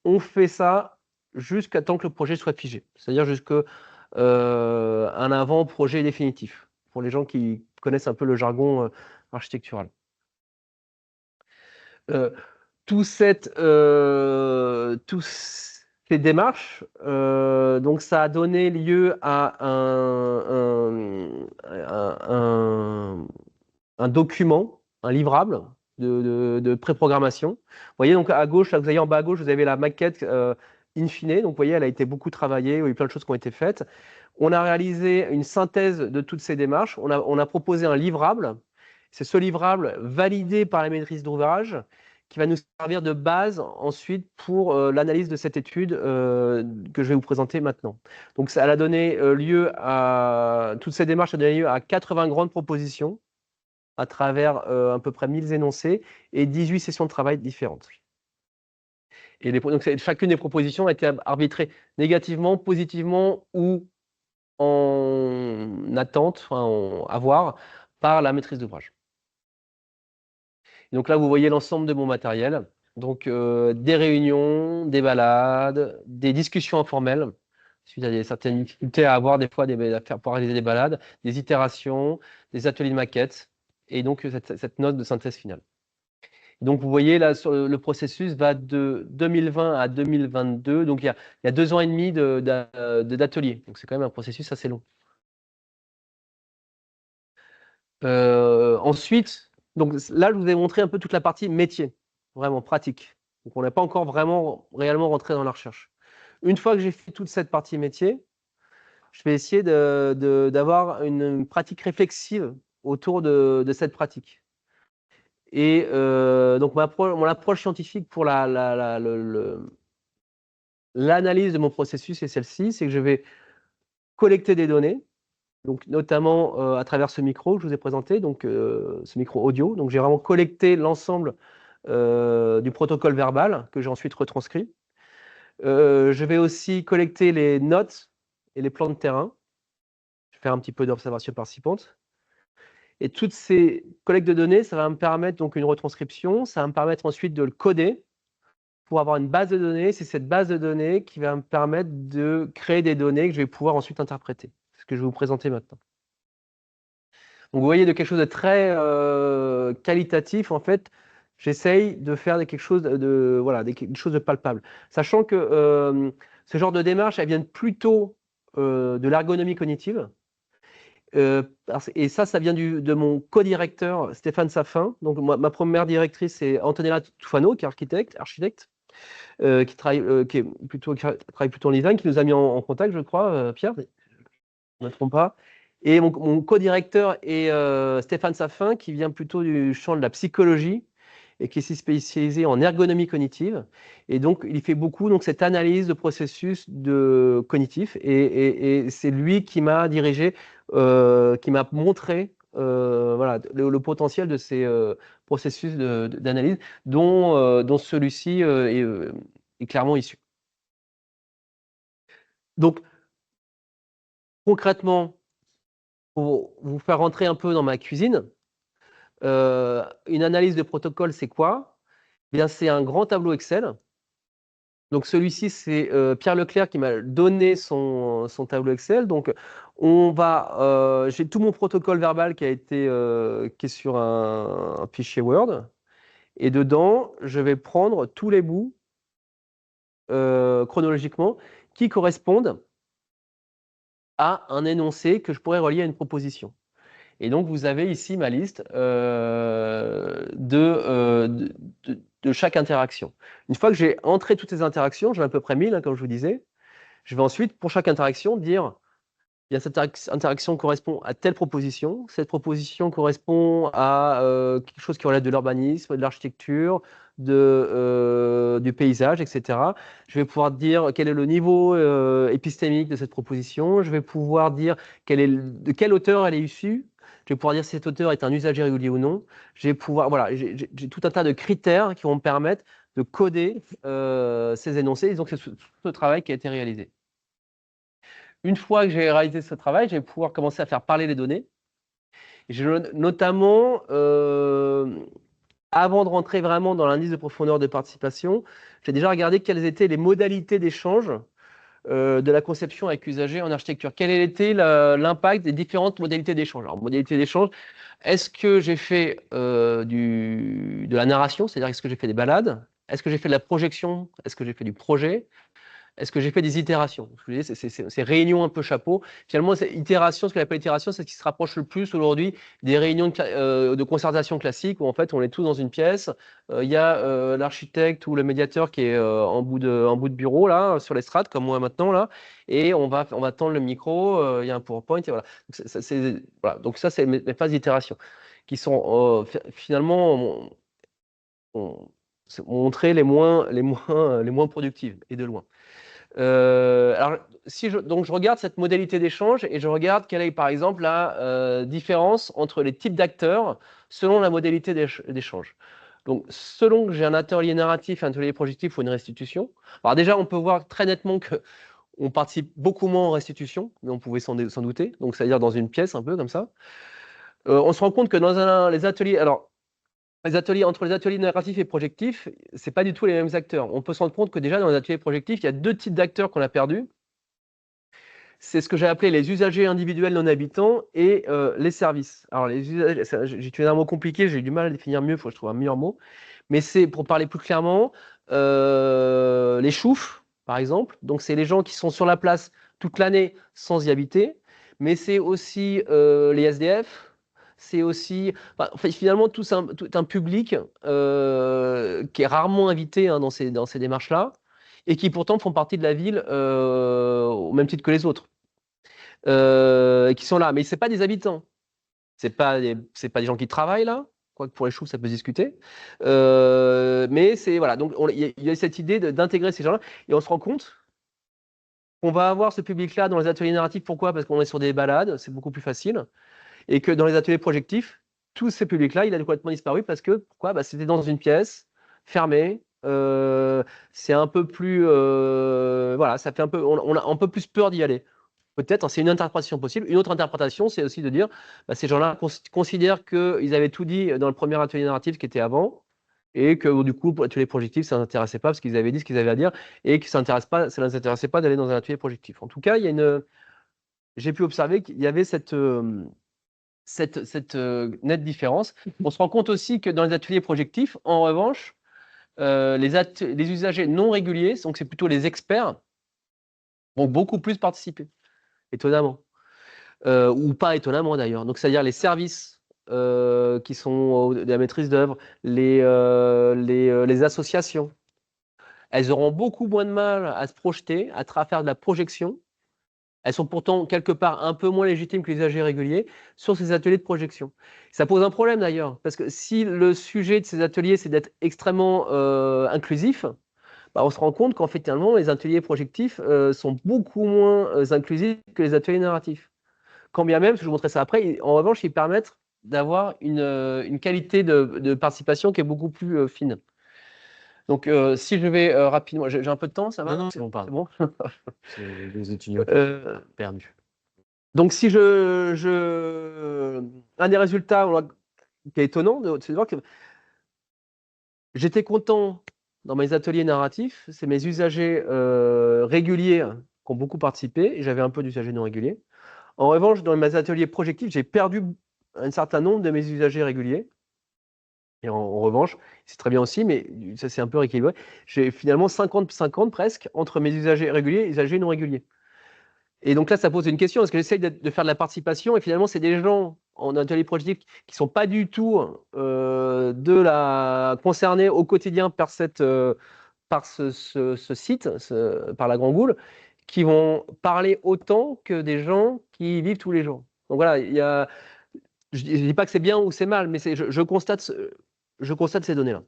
on fait ça jusqu'à temps que le projet soit figé, c'est-à-dire jusqu'à un avant-projet définitif, pour les gens qui connaissent un peu le jargon architectural. Toutes ces démarches, donc ça a donné lieu à un document, un livrable de préprogrammation. Vous voyez, donc à gauche, là, vous avez en bas à gauche, vous avez la maquette in fine. Donc, vous voyez, elle a été beaucoup travaillée, il y a eu plein de choses qui ont été faites. On a réalisé une synthèse de toutes ces démarches. On a proposé un livrable. C'est ce livrable validé par la maîtrise d'ouvrage qui va nous servir de base ensuite pour l'analyse de cette étude que je vais vous présenter maintenant. Donc, ça a donné lieu à toutes ces démarches ont donné lieu à 80 grandes propositions à travers à peu près 1000 énoncés et 18 sessions de travail différentes. Et donc, chacune des propositions a été arbitrée négativement, positivement ou en attente, à voir, par la maîtrise d'ouvrage. Donc là, vous voyez l'ensemble de mon matériel. Donc, des réunions, des balades, des discussions informelles, suite à certaines difficultés à avoir des fois à faire pour réaliser des balades, des itérations, des ateliers de maquettes, et donc cette note de synthèse finale. Donc, vous voyez, là, le processus va de 2020 à 2022. Donc, il y a 2 ans et demi d'atelier. Donc, c'est quand même un processus assez long. Ensuite, donc là, je vous ai montré un peu toute la partie métier, vraiment pratique. Donc, on n'est pas encore réellement rentré dans la recherche. Une fois que j'ai fait toute cette partie métier, je vais essayer d'avoir une pratique réflexive autour de cette pratique. Et donc, mon approche scientifique pour l'analyse de mon processus est celle-ci, c'est que je vais collecter des données, donc notamment à travers ce micro que je vous ai présenté, donc ce micro audio. Donc, j'ai vraiment collecté l'ensemble du protocole verbal que j'ai ensuite retranscrit. Je vais aussi collecter les notes et les plans de terrain. Je vais faire un petit peu d'observation participante. Et toutes ces collectes de données, ça va me permettre donc une retranscription, ça va me permettre ensuite de le coder pour avoir une base de données. C'est cette base de données qui va me permettre de créer des données que je vais pouvoir ensuite interpréter. C'est ce que je vais vous présenter maintenant. Donc vous voyez, de quelque chose de très qualitatif, en fait, j'essaye de faire quelque chose quelque chose de palpable. Sachant que ce genre de démarche, elles viennent plutôt de l'ergonomie cognitive. Et ça vient de mon co-directeur Stéphane Saffin. Donc ma première directrice, c'est Antonella Tufano, qui est architecte, qui travaille plutôt en design, qui nous a mis en contact, je crois, Pierre, je ne me trompe pas. Et mon co-directeur est Stéphane Saffin, qui vient plutôt du champ de la psychologie et qui est spécialisé en ergonomie cognitive. Et donc, il fait beaucoup cette analyse de processus cognitifs. Et c'est lui qui m'a dirigé, qui m'a montré le potentiel de ces processus d'analyse dont celui-ci est clairement issu. Donc, concrètement, pour vous faire rentrer un peu dans ma cuisine, une analyse de protocole, c'est quoi? Eh bien, c'est un grand tableau Excel. Donc, celui-ci, c'est Pierre Leclerc qui m'a donné son tableau Excel. Donc, j'ai tout mon protocole verbal qui est sur un fichier Word. Et dedans, je vais prendre tous les bouts chronologiquement qui correspondent à un énoncé que je pourrais relier à une proposition. Et donc, vous avez ici ma liste de chaque interaction. Une fois que j'ai entré toutes ces interactions, j'en ai à peu près 1000, hein, comme je vous disais, je vais ensuite, pour chaque interaction, dire bien, cette interaction correspond à telle proposition, cette proposition correspond à quelque chose qui relève de l'urbanisme, de l'architecture, du paysage, etc. Je vais pouvoir dire quel est le niveau épistémique de cette proposition, je vais pouvoir dire de quel auteur elle est issue, je vais pouvoir dire si cet auteur est un usager régulier ou non, voilà, j'ai tout un tas de critères qui vont me permettre de coder ces énoncés, et donc c'est ce travail qui a été réalisé. Une fois que j'ai réalisé ce travail, je vais pouvoir commencer à faire parler les données. Notamment, avant de rentrer vraiment dans l'indice de profondeur de participation, j'ai déjà regardé quelles étaient les modalités d'échange de la conception avec usager en architecture. Quel était l'impact des différentes modalités d'échange? Alors, modalité d'échange, est-ce que j'ai fait de la narration, c'est-à-dire est-ce que j'ai fait des balades? Est-ce que j'ai fait de la projection? Est-ce que j'ai fait du projet? Est-ce que j'ai fait des itérations? C'est réunions un peu chapeau. Finalement, c'est itération, ce qu'on appelle itération, c'est ce qui se rapproche le plus aujourd'hui des réunions de concertation classiques où en fait on est tous dans une pièce. Il y a l'architecte ou le médiateur qui est en bout de bureau là, sur l'estrade, comme moi maintenant là, et on va tendre le micro. Il y a un PowerPoint et voilà. Voilà. Donc ça, c'est mes phases d'itération qui sont finalement montrées les moins productives et de loin. Alors, donc je regarde cette modalité d'échange et je regarde quelle est, par exemple, la différence entre les types d'acteurs selon la modalité d'échange. Donc, selon que j'ai un atelier narratif, un atelier projectif ou une restitution, alors déjà, on peut voir très nettement que on participe beaucoup moins en restitution, mais on pouvait s'en douter, donc c'est-à-dire dans une pièce un peu comme ça. On se rend compte que dans les ateliers, alors entre les ateliers narratifs et projectifs, c'est pas du tout les mêmes acteurs. On peut se rendre compte que déjà dans les ateliers projectifs, il y a deux types d'acteurs qu'on a perdus. C'est ce que j'ai appelé les usagers individuels non habitants et les services. Alors les usagers, j'ai utilisé un mot compliqué, j'ai eu du mal à définir mieux, il faut que je trouve un meilleur mot. Mais c'est, pour parler plus clairement, les choufs, par exemple. Donc c'est les gens qui sont sur la place toute l'année sans y habiter. Mais c'est aussi les SDF. C'est aussi, enfin, finalement, tout un public qui est rarement invité hein, dans ces démarches-là et qui pourtant font partie de la ville au même titre que les autres. Qui sont là. Mais ce pas des habitants. C'est pas des gens qui travaillent là. Quoique pour les choux, ça peut se discuter. Mais c'est voilà. Donc il y a cette idée d'intégrer ces gens-là. Et on se rend compte qu'on va avoir ce public-là dans les ateliers narratifs. Pourquoi? Parce qu'on est sur des balades, c'est beaucoup plus facile. Et que dans les ateliers projectifs, tous ces publics-là, il a complètement disparu parce que pourquoi? Bah, c'était dans une pièce fermée. C'est un peu plus voilà, ça fait un peu, on a un peu plus peur d'y aller. Peut-être, hein, c'est une interprétation possible. Une autre interprétation, c'est aussi de dire, bah, ces gens-là considèrent qu'ils avaient tout dit dans le premier atelier narratif qui était avant, et que du coup, pour l'atelier projectif, ça ne l'intéressait pas parce qu'ils avaient dit ce qu'ils avaient à dire, et que ça ne les intéressait pas d'aller dans un atelier projectif. En tout cas, j'ai pu observer qu'il y avait cette nette différence. On se rend compte aussi que dans les ateliers projectifs, en revanche, les usagers non réguliers, donc c'est plutôt les experts, vont beaucoup plus participer, étonnamment. Ou pas étonnamment d'ailleurs. Donc, c'est-à-dire les services qui sont de la maîtrise d'œuvre, les associations, elles auront beaucoup moins de mal à se projeter, à faire de la projection. Elles sont pourtant quelque part un peu moins légitimes que les usagers réguliers sur ces ateliers de projection. Ça pose un problème d'ailleurs, parce que si le sujet de ces ateliers, c'est d'être extrêmement inclusif, bah, on se rend compte qu'en fait, finalement, les ateliers projectifs sont beaucoup moins inclusifs que les ateliers narratifs. Quand bien même, je vous montrerai ça après, en revanche, ils permettent d'avoir une qualité de participation qui est beaucoup plus fine. Donc, si je vais rapidement, j'ai un peu de temps, ça va? Non, c'est bon, pardon. C'est bon. C'est les étudiants perdus. Donc, si un des résultats qui est étonnant, c'est de voir que j'étais content dans mes ateliers narratifs, c'est mes usagers réguliers qui ont beaucoup participé, et j'avais un peu d'usagers non réguliers. En revanche, dans mes ateliers projectifs, j'ai perdu un certain nombre de mes usagers réguliers. Et en revanche, c'est très bien aussi, mais ça c'est un peu rééquilibré. J'ai finalement 50-50 presque entre mes usagers réguliers et usagers non réguliers. Et donc là, ça pose une question. Est-ce que j'essaye de faire de la participation et finalement, c'est des gens en atelier projectif qui ne sont pas du tout concernés au quotidien par ce site, par la Grand Goule, qui vont parler autant que des gens qui y vivent tous les jours. Donc voilà, je ne dis pas que c'est bien ou c'est mal, mais je constate ces données-là.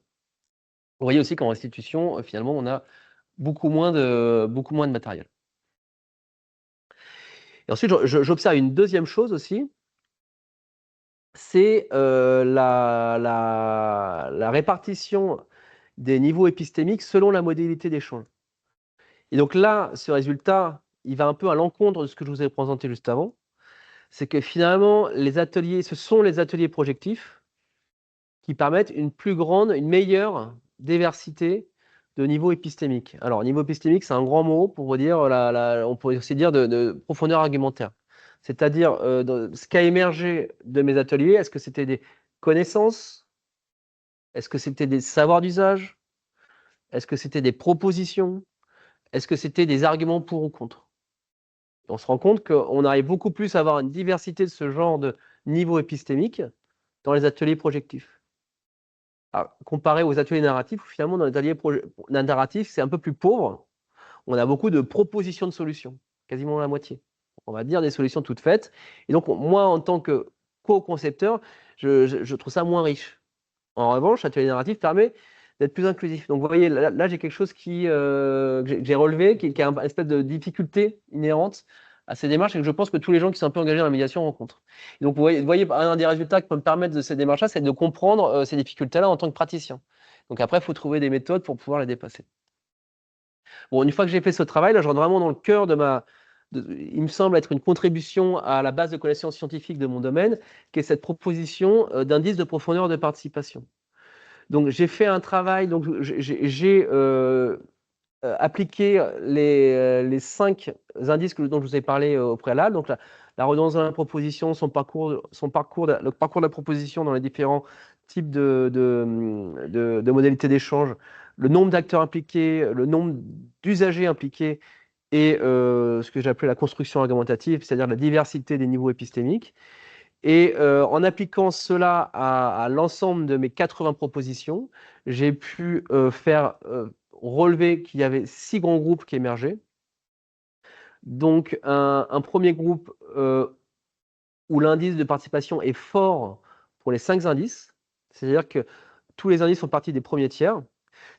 Vous voyez aussi qu'en restitution, finalement, on a beaucoup moins de matériel. Et ensuite, j'observe une deuxième chose aussi, c'est la répartition des niveaux épistémiques selon la modalité d'échange. Et donc là, ce résultat, il va un peu à l'encontre de ce que je vous ai présenté juste avant. C'est que finalement, ce sont les ateliers projectifs qui permettent une meilleure diversité de niveau épistémique. Alors, niveau épistémique, c'est un grand mot pour vous dire, on pourrait aussi dire de profondeur argumentaire. C'est-à-dire, ce qui a émergé de mes ateliers, est-ce que c'était des connaissances? Est-ce que c'était des savoirs d'usage? Est-ce que c'était des propositions? Est-ce que c'était des arguments pour ou contre? On se rend compte qu'on arrive beaucoup plus à avoir une diversité de ce genre de niveau épistémique dans les ateliers projectifs. Comparé aux ateliers narratifs, où finalement, dans les ateliers narratifs, c'est un peu plus pauvre. On a beaucoup de propositions de solutions, quasiment la moitié. On va dire des solutions toutes faites. Et donc, moi, en tant que co-concepteur, je trouve ça moins riche. En revanche, l'atelier narratif permet d'être plus inclusif. Donc, vous voyez, là j'ai quelque chose que j'ai relevé, qui a une espèce de difficulté inhérente à ces démarches et que je pense que tous les gens qui sont un peu engagés dans la médiation rencontrent. Et donc, vous voyez, un des résultats qui peut me permettre de ces démarches-là, c'est de comprendre ces difficultés-là en tant que praticien. Donc après, il faut trouver des méthodes pour pouvoir les dépasser. Bon, une fois que j'ai fait ce travail, là, je rentre vraiment dans le cœur il me semble être une contribution à la base de connaissances scientifiques de mon domaine, qui est cette proposition d'indice de profondeur de participation. Donc, j'ai fait un travail, donc j'ai appliqué les 5 indices dont je vous ai parlé au préalable. Donc, la redondance de la proposition, le parcours de la proposition dans les différents types de modalités d'échange, le nombre d'acteurs impliqués, le nombre d'usagers impliqués et ce que j'ai appelé la construction argumentative, c'est-à-dire la diversité des niveaux épistémiques. Et en appliquant cela à l'ensemble de mes 80 propositions, j'ai pu faire relever qu'il y avait 6 grands groupes qui émergeaient. Donc un premier groupe où l'indice de participation est fort pour les 5 indices, c'est-à-dire que tous les indices sont partis des premiers tiers.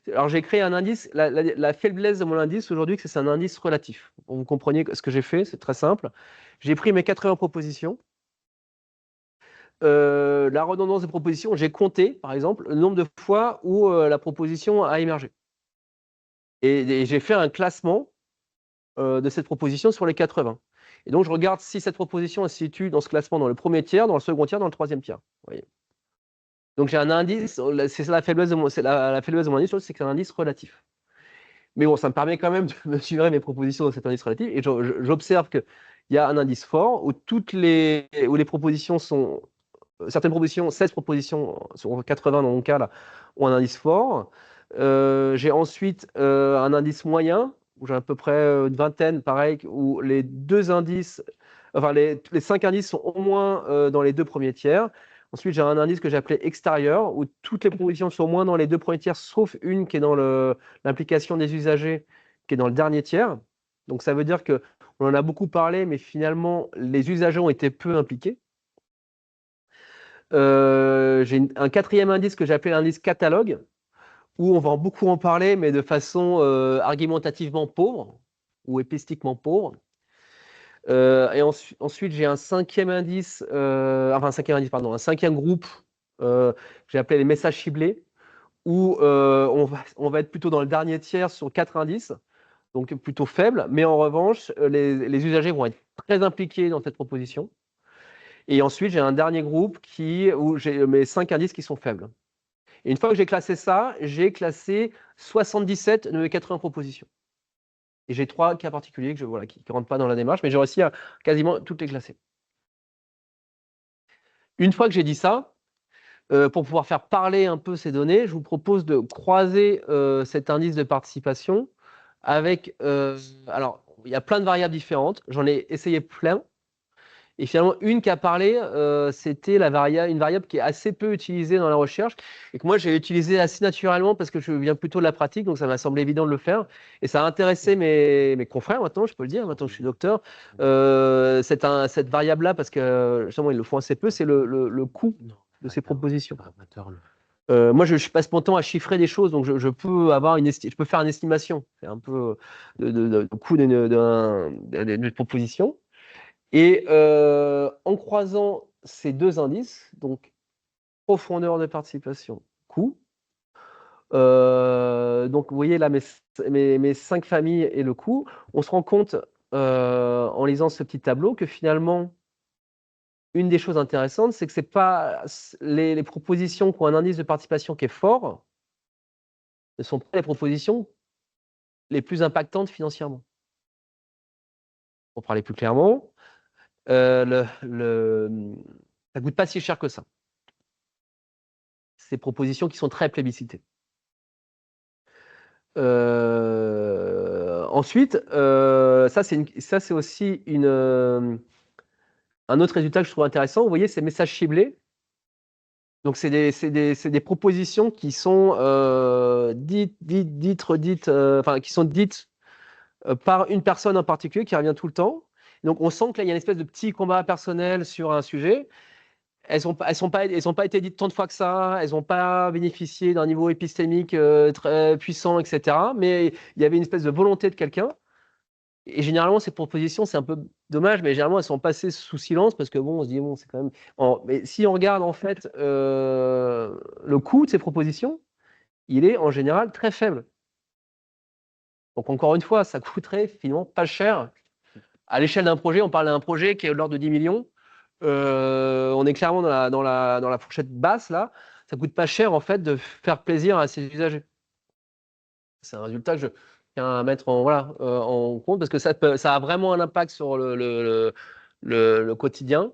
Alors j'ai créé un indice, la faiblesse de mon indice aujourd'hui, c'est un indice relatif. Vous compreniez ce que j'ai fait, c'est très simple. J'ai pris mes 80 propositions. La redondance des propositions, j'ai compté, par exemple, le nombre de fois où la proposition a émergé. Et j'ai fait un classement de cette proposition sur les 80. Et donc, je regarde si cette proposition se situe dans ce classement dans le premier tiers, dans le second tiers, dans le troisième tiers. Vous voyez. Donc, j'ai un indice, c'est la faiblesse de mon indice, c'est que c'est un indice relatif. Mais bon, ça me permet quand même de mesurer mes propositions dans cet indice relatif. Et j'observe qu'il y a un indice fort où les propositions sont certaines propositions, 16 propositions sur 80 dans mon cas, là, ont un indice fort. J'ai ensuite un indice moyen, où j'ai à peu près une vingtaine, pareil, où les 5 indices sont au moins dans les 2 premiers tiers. Ensuite, j'ai un indice que j'ai appelé extérieur, où toutes les propositions sont au moins dans les 2 premiers tiers, sauf une qui est dans l'implication des usagers, qui est dans le dernier tiers. Donc ça veut dire qu'on en a beaucoup parlé, mais finalement, les usagers ont été peu impliqués. J'ai un quatrième indice que j'ai appelé l'indice catalogue, où on va beaucoup en parler, mais de façon argumentativement pauvre, ou épistiquement pauvre. Et ensuite, j'ai un cinquième indice, un cinquième groupe, que j'ai appelé les messages ciblés, où on va être plutôt dans le dernier tiers sur 4 indices, donc plutôt faible, mais en revanche, les usagers vont être très impliqués dans cette proposition. Et ensuite, j'ai un dernier groupe où j'ai mes 5 indices qui sont faibles. Et une fois que j'ai classé ça, j'ai classé 77 de mes 80 propositions. Et j'ai 3 cas particuliers qui ne rentrent pas dans la démarche, mais j'ai réussi à quasiment toutes les classer. Une fois que j'ai dit ça, pour pouvoir faire parler un peu ces données, je vous propose de croiser cet indice de participation avec... alors, il y a plein de variables différentes. J'en ai essayé plein. Et finalement, une qui a parlé, c'était une variable qui est assez peu utilisée dans la recherche et que moi, j'ai utilisée assez naturellement parce que je viens plutôt de la pratique, donc ça m'a semblé évident de le faire. Et ça a intéressé mes confrères maintenant, je peux le dire, maintenant que je suis docteur. Cette variable-là, parce que justement, ils le font assez peu, c'est le coût de ces propositions. Moi, je passe mon temps à chiffrer des choses, donc je peux faire une estimation. C'est un peu de coût d'une proposition. Et en croisant ces deux indices, donc profondeur de participation, coût, donc vous voyez là mes 5 familles et le coût, on se rend compte en lisant ce petit tableau que finalement, une des choses intéressantes, c'est que c'est pas les propositions qui ont un indice de participation qui est fort ne sont pas les propositions les plus impactantes financièrement. Pour parler plus clairement, ça ne coûte pas si cher que ça. Ces propositions qui sont très plébiscitées. Ensuite, ça c'est aussi un autre résultat que je trouve intéressant. Vous voyez ces messages ciblés. Donc c'est des propositions qui sont dites, redites, qui sont dites par une personne en particulier qui revient tout le temps. Donc on sent qu'il y a une espèce de petit combat personnel sur un sujet. Elles n'ont pas été dites tant de fois que ça, elles n'ont pas bénéficié d'un niveau épistémique très puissant, etc. Mais il y avait une espèce de volonté de quelqu'un. Et généralement, ces propositions, c'est un peu dommage, mais généralement, elles sont passées sous silence parce que bon, on se dit, bon, c'est quand même. Mais si on regarde en fait le coût de ces propositions, il est en général très faible. Donc encore une fois, ça coûterait finalement pas cher. À l'échelle d'un projet, on parle d'un projet qui est de l'ordre de 10 millions. On est clairement dans la fourchette basse là. Ça coûte pas cher en fait de faire plaisir à ses usagers. C'est un résultat que je tiens à mettre en compte parce que ça a vraiment un impact sur le quotidien.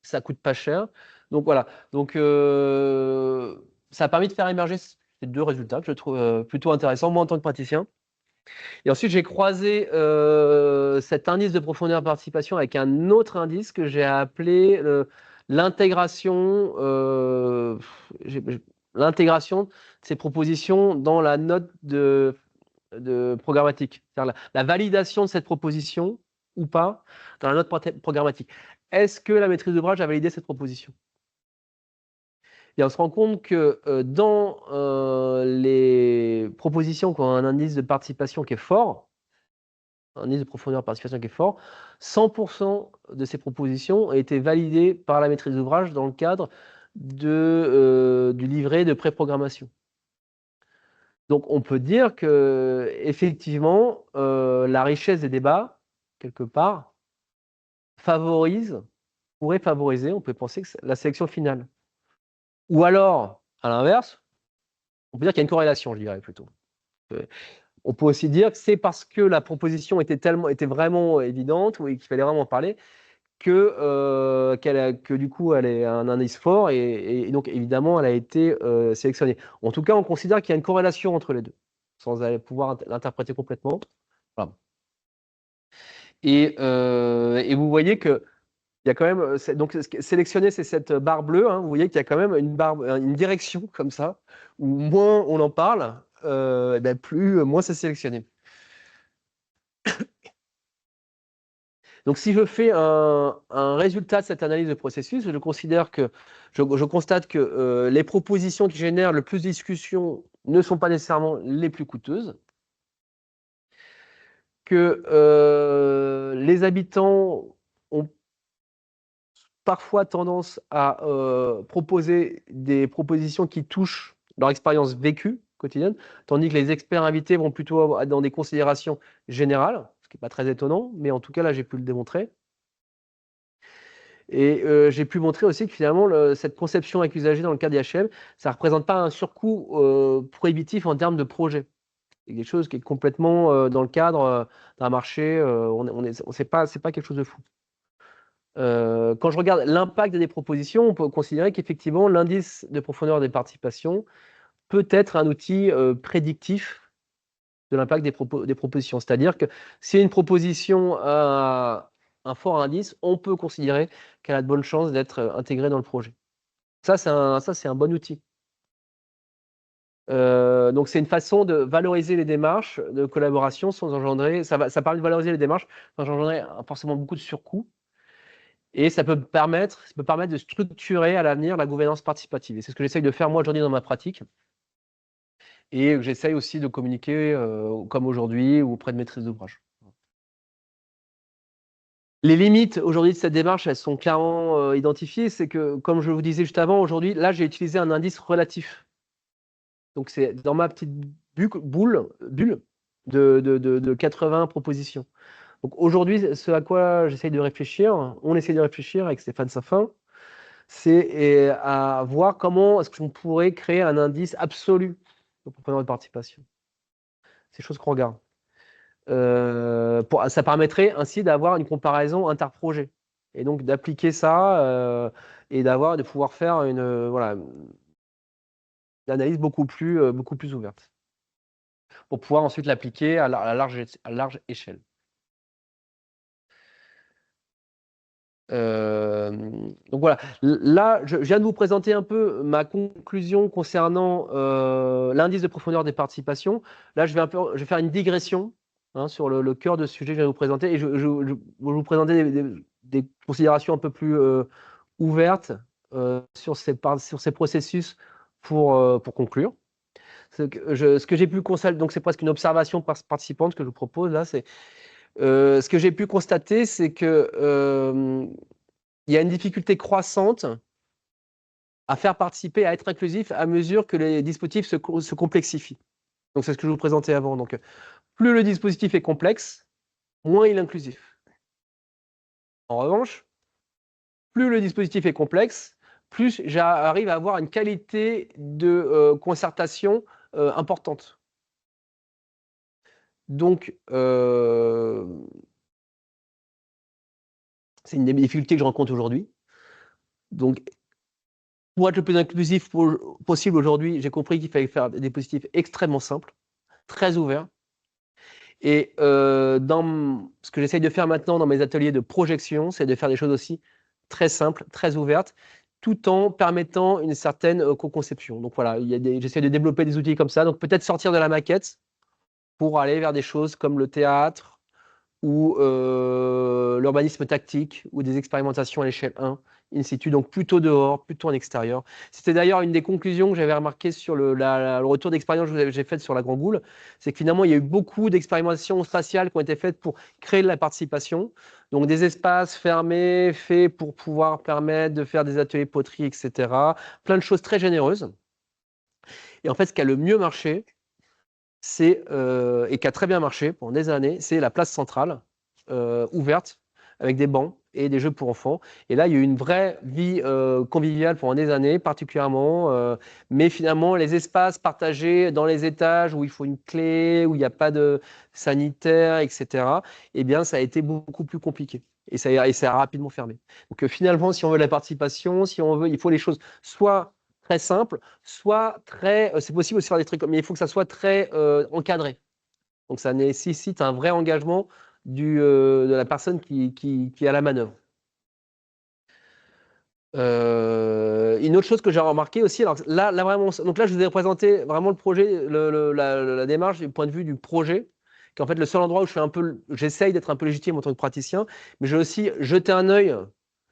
Ça coûte pas cher. Donc voilà. Donc ça a permis de faire émerger ces deux résultats que je trouve plutôt intéressants, moi en tant que praticien. Et ensuite, j'ai croisé cet indice de profondeur de participation avec un autre indice que j'ai appelé l'intégration de ces propositions dans la note de programmatique. C'est-à-dire la validation de cette proposition ou pas dans la note programmatique. Est-ce que la maîtrise d'ouvrage a validé cette proposition ? Et on se rend compte que dans les propositions qui ont un indice de participation qui est fort, un indice de profondeur de participation qui est fort, 100% de ces propositions ont été validées par la maîtrise d'ouvrage dans le cadre du livret de préprogrammation. Donc on peut dire que effectivement, la richesse des débats, quelque part, pourrait favoriser, on peut penser, la sélection finale. Ou alors, à l'inverse, on peut dire qu'il y a une corrélation, je dirais plutôt. On peut aussi dire que c'est parce que la proposition était vraiment évidente et qu'il fallait vraiment en parler que du coup elle est un indice fort et donc évidemment elle a été sélectionnée. En tout cas, on considère qu'il y a une corrélation entre les deux, sans pouvoir l'interpréter complètement. Voilà. Et vous voyez que il y a quand même donc sélectionner, c'est cette barre bleue. Vous voyez qu'il y a quand même une direction comme ça où moins on en parle, moins c'est sélectionné. Donc, si je fais un résultat de cette analyse de processus, je constate que les propositions qui génèrent le plus de discussions ne sont pas nécessairement les plus coûteuses, que les habitants ont parfois tendance à proposer des propositions qui touchent leur expérience vécue quotidienne, tandis que les experts invités vont plutôt être dans des considérations générales, ce qui n'est pas très étonnant, mais en tout cas là j'ai pu le démontrer. Et j'ai pu montrer aussi que finalement cette conception avec usagers dans le cas d'IHM, ça ne représente pas un surcoût prohibitif en termes de projet. C'est quelque chose qui est complètement dans le cadre d'un marché, c'est pas quelque chose de fou. Quand je regarde l'impact des propositions, on peut considérer qu'effectivement, l'indice de profondeur des participations peut être un outil prédictif de l'impact des propositions. C'est-à-dire que si une proposition a un fort indice, on peut considérer qu'elle a de bonnes chances d'être intégrée dans le projet. Ça, c'est un bon outil. Donc, c'est une façon de valoriser les démarches de collaboration sans engendrer. Ça permet de valoriser les démarches sans engendrer forcément beaucoup de surcoûts. Et ça peut permettre de structurer à l'avenir la gouvernance participative. Et c'est ce que j'essaye de faire moi aujourd'hui dans ma pratique. Et que j'essaye aussi de communiquer comme aujourd'hui ou auprès de maîtrise d'ouvrage. Les limites aujourd'hui de cette démarche, elles sont clairement identifiées. C'est que, comme je vous disais juste avant, aujourd'hui, là, j'ai utilisé un indice relatif. Donc, c'est dans ma petite bulle de 80 propositions. Donc, aujourd'hui, ce à quoi j'essaye de réfléchir, on essaie de réfléchir avec Stéphane Saffin, c'est à voir comment est-ce qu'on pourrait créer un indice absolu de profondeur de participation. C'est des choses qu'on regarde. Ça permettrait ainsi d'avoir une comparaison interprojet et donc d'appliquer ça et de pouvoir faire une analyse beaucoup plus ouverte pour pouvoir ensuite l'appliquer à large échelle. Donc voilà, là je viens de vous présenter un peu ma conclusion concernant l'indice de profondeur des participations. Là je vais faire une digression sur le cœur de ce sujet que je viens de vous présenter et je vais vous présenter des considérations un peu plus ouvertes sur ces processus pour conclure. Ce que j'ai pu constater, donc c'est presque une observation participante que je vous propose là, c'est ce que j'ai pu constater, c'est que il y a une difficulté croissante à faire participer, à être inclusif à mesure que les dispositifs se complexifient. Donc c'est ce que je vous présentais avant. Donc plus le dispositif est complexe, moins il est inclusif. En revanche, plus le dispositif est complexe, plus j'arrive à avoir une qualité de concertation importante. Donc, c'est une des difficultés que je rencontre aujourd'hui. Donc, pour être le plus inclusif possible aujourd'hui, j'ai compris qu'il fallait faire des dispositifs extrêmement simples, très ouverts. Et ce que j'essaye de faire maintenant dans mes ateliers de projection, c'est de faire des choses aussi très simples, très ouvertes, tout en permettant une certaine co-conception. Donc voilà, j'essaie de développer des outils comme ça. Donc peut-être sortir de la maquette pour aller vers des choses comme le théâtre ou l'urbanisme tactique ou des expérimentations à l'échelle 1, in situ, donc plutôt dehors, plutôt en extérieur. C'était d'ailleurs une des conclusions que j'avais remarquées sur le retour d'expérience que j'ai fait sur la Grand Goule, c'est que finalement, il y a eu beaucoup d'expérimentations spatiales qui ont été faites pour créer de la participation, donc des espaces fermés, faits pour pouvoir permettre de faire des ateliers poterie, etc. Plein de choses très généreuses. Et en fait, ce qui a le mieux marché, et qui a très bien marché pendant des années, c'est la place centrale, ouverte, avec des bancs et des jeux pour enfants. Et là, il y a eu une vraie vie conviviale pendant des années, particulièrement. Mais finalement, les espaces partagés dans les étages où il faut une clé, où il n'y a pas de sanitaire, etc., eh bien, ça a été beaucoup plus compliqué. Et ça a rapidement fermé. Donc finalement, si on veut la participation, il faut les choses soit très simple, soit très. C'est possible aussi de faire des trucs, mais il faut que ça soit très encadré. Donc ça nécessite un vrai engagement de la personne qui a la manœuvre. Une autre chose que j'ai remarqué aussi, alors là vraiment, donc là je vous ai présenté vraiment le projet, la démarche du point de vue du projet, qui est en fait le seul endroit où j'essaye d'être un peu légitime en tant que praticien, mais j'ai aussi jeté un œil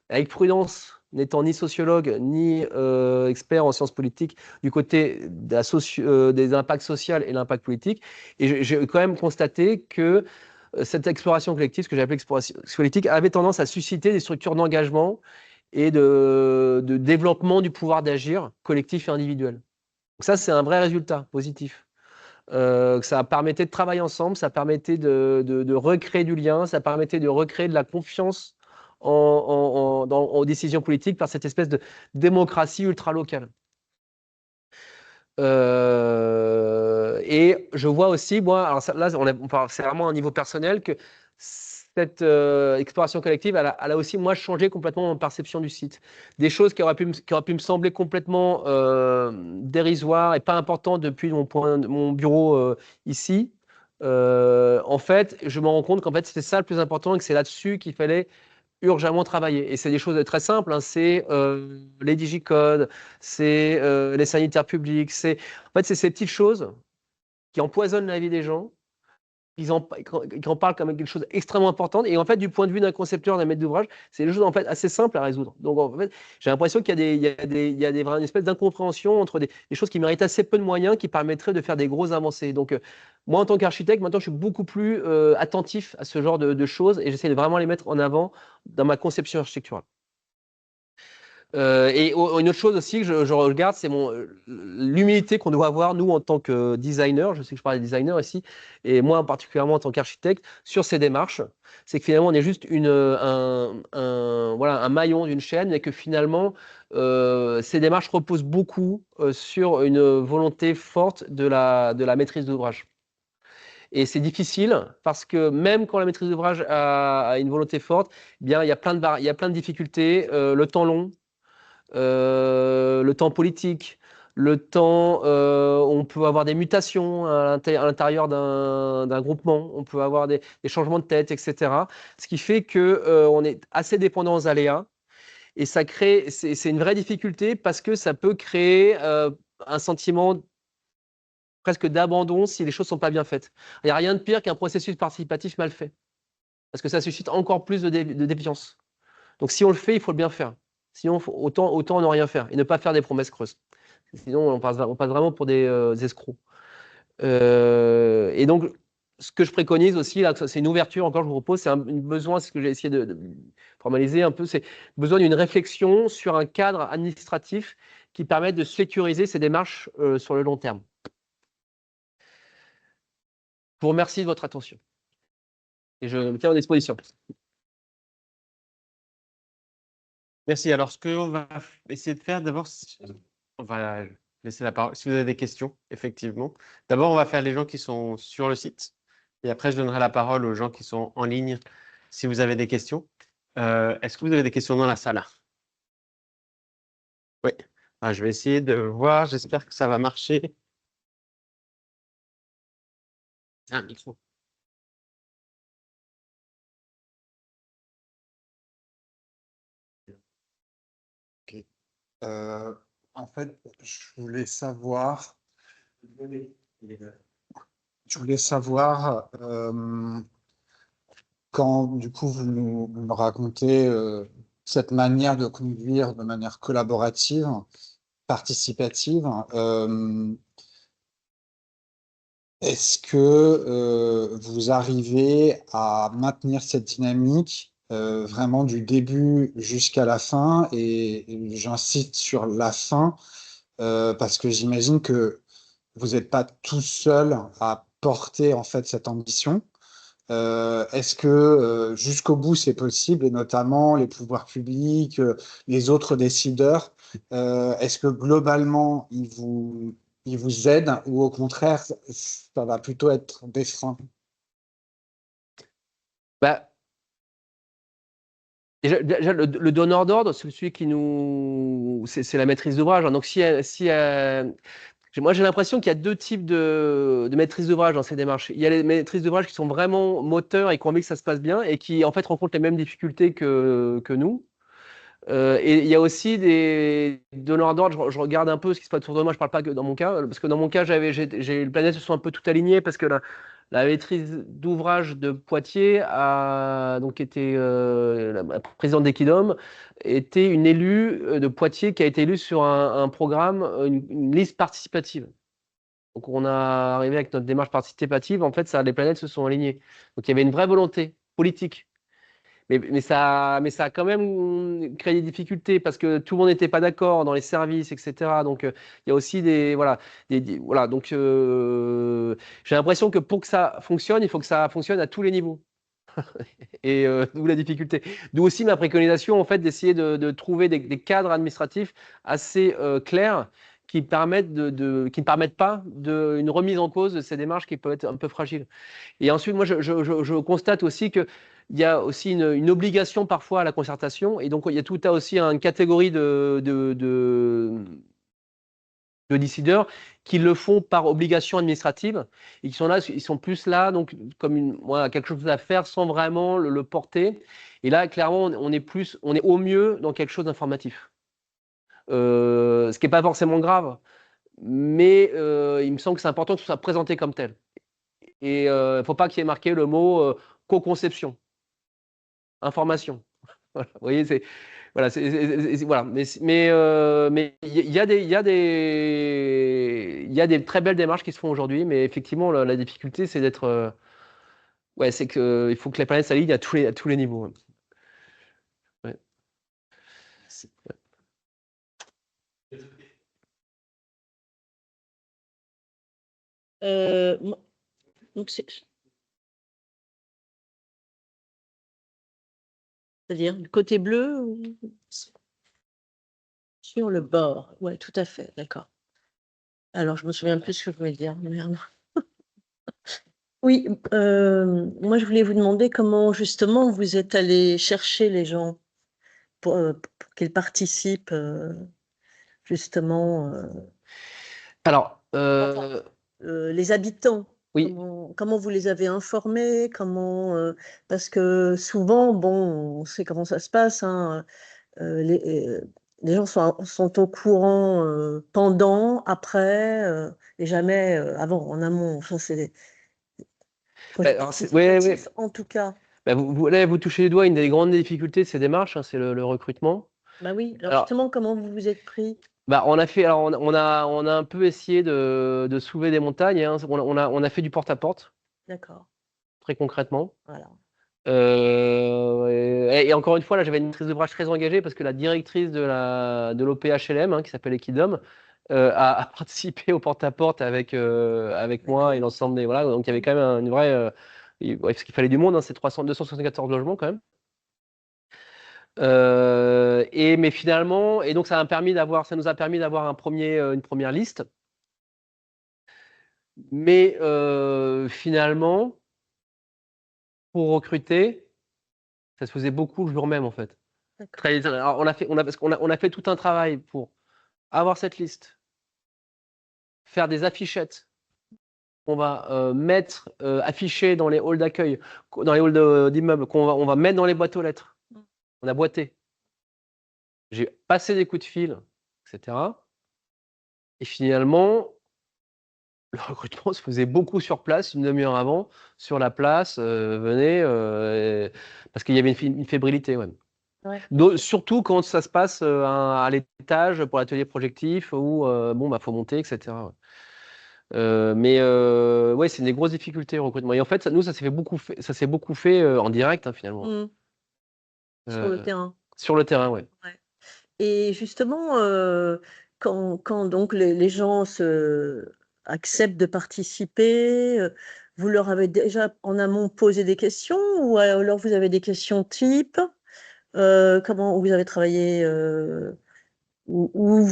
avec prudence, n'étant ni sociologue ni expert en sciences politiques, du côté des impacts sociaux et l'impact politique. Et j'ai quand même constaté que cette exploration collective, ce que j'appelle exploration politique, avait tendance à susciter des structures d'engagement et de développement du pouvoir d'agir collectif et individuel. Donc ça, c'est un vrai résultat positif. Ça permettait de travailler ensemble, ça permettait de recréer du lien, ça permettait de recréer de la confiance aux décisions politiques par cette espèce de démocratie ultra-locale. Et je vois aussi, moi, alors là, c'est vraiment un niveau personnel, que cette exploration collective, elle a aussi, moi, changé complètement mon perception du site. Des choses qui auraient pu me sembler complètement dérisoires et pas importantes depuis mon bureau ici. En fait, je me rends compte qu'en fait, c'était ça le plus important et que c'est là-dessus qu'il fallait urgemment travailler. Et c'est des choses très simples, hein. C'est les digicodes, c'est les sanitaires publics, en fait, c'est ces petites choses qui empoisonnent la vie des gens. Ils en parlent comme quelque chose d'extrêmement important. Et en fait, du point de vue d'un concepteur, d'un maître d'ouvrage, c'est des choses en fait assez simples à résoudre. Donc en fait, j'ai l'impression qu'il y a une espèce d'incompréhension entre des choses qui méritent assez peu de moyens, qui permettraient de faire des grosses avancées. Donc moi, en tant qu'architecte, maintenant, je suis beaucoup plus attentif à ce genre de choses et j'essaie de vraiment les mettre en avant dans ma conception architecturale. Et une autre chose aussi que je regarde, c'est l'humilité qu'on doit avoir, nous, en tant que designer. Je sais que je parle des designers ici, et moi, particulièrement en tant qu'architecte, sur ces démarches. C'est que finalement, on est juste voilà, un maillon d'une chaîne, et que finalement, ces démarches reposent beaucoup sur une volonté forte de la maîtrise d'ouvrage. Et c'est difficile parce que même quand la maîtrise d'ouvrage a une volonté forte, eh bien, il y a plein de difficultés, le temps long, le temps politique, le temps, on peut avoir des mutations à l'intérieur d'un groupement, on peut avoir des changements de tête, etc. Ce qui fait que on est assez dépendant aux aléas et ça crée, c'est une vraie difficulté parce que ça peut créer un sentiment presque d'abandon si les choses sont pas bien faites. Il n'y a rien de pire qu'un processus participatif mal fait parce que ça suscite encore plus de défiance. Donc si on le fait, il faut le bien faire. Sinon, autant ne rien faire et ne pas faire des promesses creuses. Sinon, on passe vraiment pour des escrocs. Et donc, ce que je préconise aussi, là, c'est une ouverture, encore je vous propose, c'est un besoin, c'est ce que j'ai essayé de formaliser un peu, c'est besoin d'une réflexion sur un cadre administratif qui permette de sécuriser ces démarches sur le long terme. Je vous remercie de votre attention. Et je me tiens à disposition. Merci. Alors, ce qu'on va essayer de faire, d'abord, on va laisser la parole. Si vous avez des questions, effectivement. D'abord, on va faire les gens qui sont sur le site. Et après, je donnerai la parole aux gens qui sont en ligne si vous avez des questions. Est-ce que vous avez des questions dans la salle? Oui. Je vais essayer de voir. J'espère que ça va marcher. Un micro. Ok. En fait, je voulais savoir, quand du coup vous me racontez cette manière de conduire de manière collaborative, participative, est-ce que vous arrivez à maintenir cette dynamique vraiment du début jusqu'à la fin? Et j'insiste sur la fin parce que j'imagine que vous n'êtes pas tout seul à porter en fait cette ambition. Est-ce que jusqu'au bout c'est possible, et notamment les pouvoirs publics, les autres décideurs, est-ce que globalement ils vous aident ou au contraire ça va plutôt être des freins? Bah, déjà, le donneur d'ordre, celui qui nous, c'est la maîtrise d'ouvrage, hein. Donc moi j'ai l'impression qu'il y a deux types de maîtrise d'ouvrage dans ces démarches. Il y a les maîtrises d'ouvrage qui sont vraiment moteurs et qui ont envie que ça se passe bien et qui en fait rencontrent les mêmes difficultés que nous. Et il y a aussi des donneurs d'ordre. Je regarde un peu ce qui se passe autour de moi. Je parle pas que dans mon cas, parce que dans mon cas, les planètes se sont un peu toutes alignées parce que la maîtrise d'ouvrage de Poitiers donc était la présidente d'Equidom était une élue de Poitiers qui a été élue sur un programme, une liste participative. Donc on a arrivé avec notre démarche participative. En fait, les planètes se sont alignées. Donc il y avait une vraie volonté politique. Mais ça a quand même créé des difficultés parce que tout le monde n'était pas d'accord dans les services, etc. Donc, il y a aussi voilà, voilà. Donc, j'ai l'impression que pour que ça fonctionne, il faut que ça fonctionne à tous les niveaux. Et d'où la difficulté. D'où aussi ma préconisation, en fait, d'essayer de trouver des cadres administratifs assez clairs qui qui ne permettent pas une remise en cause de ces démarches qui peuvent être un peu fragiles. Et ensuite, moi, je constate aussi qu'il y a aussi une obligation parfois à la concertation. Et donc, il y a tout à aussi une catégorie de décideurs qui le font par obligation administrative et qui sont là, ils sont plus là, donc comme voilà, quelque chose à faire sans vraiment le porter. Et là, clairement, on est au mieux dans quelque chose d'informatif. Ce qui n'est pas forcément grave, mais il me semble que c'est important que ce soit présenté comme tel. Et il ne faut pas qu'il y ait marqué le mot co-conception, information. Voilà, vous voyez, c'est voilà, voilà. Mais il y a des très belles démarches qui se font aujourd'hui, mais effectivement, la difficulté, c'est d'être, ouais, c'est que il faut que les planètes s'alignent à tous les niveaux. Ouais. Donc c'est-à-dire le côté bleu sur le bord. Ouais, tout à fait, d'accord. Alors, je me souviens plus ce que je voulais dire. Merde. Oui, moi je voulais vous demander comment justement vous êtes allé chercher les gens pour qu'ils participent justement. Alors, Les habitants. oui. Comment vous les avez informés, parce que souvent, bon, on sait comment ça se passe, hein, les gens sont au courant pendant, après, et jamais avant, en amont. Enfin, c'est en tout cas. Bah, là, vous touchez les doigts, une des grandes difficultés de ces démarches, hein, c'est le recrutement. Bah oui, alors justement, comment vous vous êtes pris? Bah, on a un peu essayé de soulever des montagnes, hein. On a fait du porte-à-porte. D'accord. Très concrètement. Voilà. Et encore une fois, là, j'avais une maîtrise d'ouvrage très engagée parce que la directrice de l'OPHLM, hein, qui s'appelle Equidom, a participé au porte-à-porte avec moi et l'ensemble des. Voilà, donc il y avait quand même une vraie. Parce qu'il fallait du monde, hein, c'est 274 logements quand même. Mais finalement, et donc ça nous a permis d'avoir une première liste. Mais finalement, pour recruter, ça se faisait beaucoup le jour même en fait. Alors, parce qu'on a fait tout un travail pour avoir cette liste, faire des affichettes. On va mettre affichées dans les halls d'accueil, dans les halls d'immeubles, on va mettre dans les boîtes aux lettres. On a boité. J'ai passé des coups de fil, etc. Et finalement, le recrutement se faisait beaucoup sur place, une demi-heure avant, sur la place, venez, parce qu'il y avait une fébrilité. Ouais. Ouais. Surtout quand ça se passe à l'étage pour l'atelier projectif où faut monter, etc. Ouais. Ouais, c'est une des grosses difficultés au recrutement. Et en fait, ça s'est beaucoup fait en direct, hein, finalement. Sur le terrain. Sur le terrain, ouais. Et justement, quand donc les gens acceptent de participer, vous leur avez déjà en amont posé des questions ou alors vous avez des questions types? Comment vous avez travaillé ou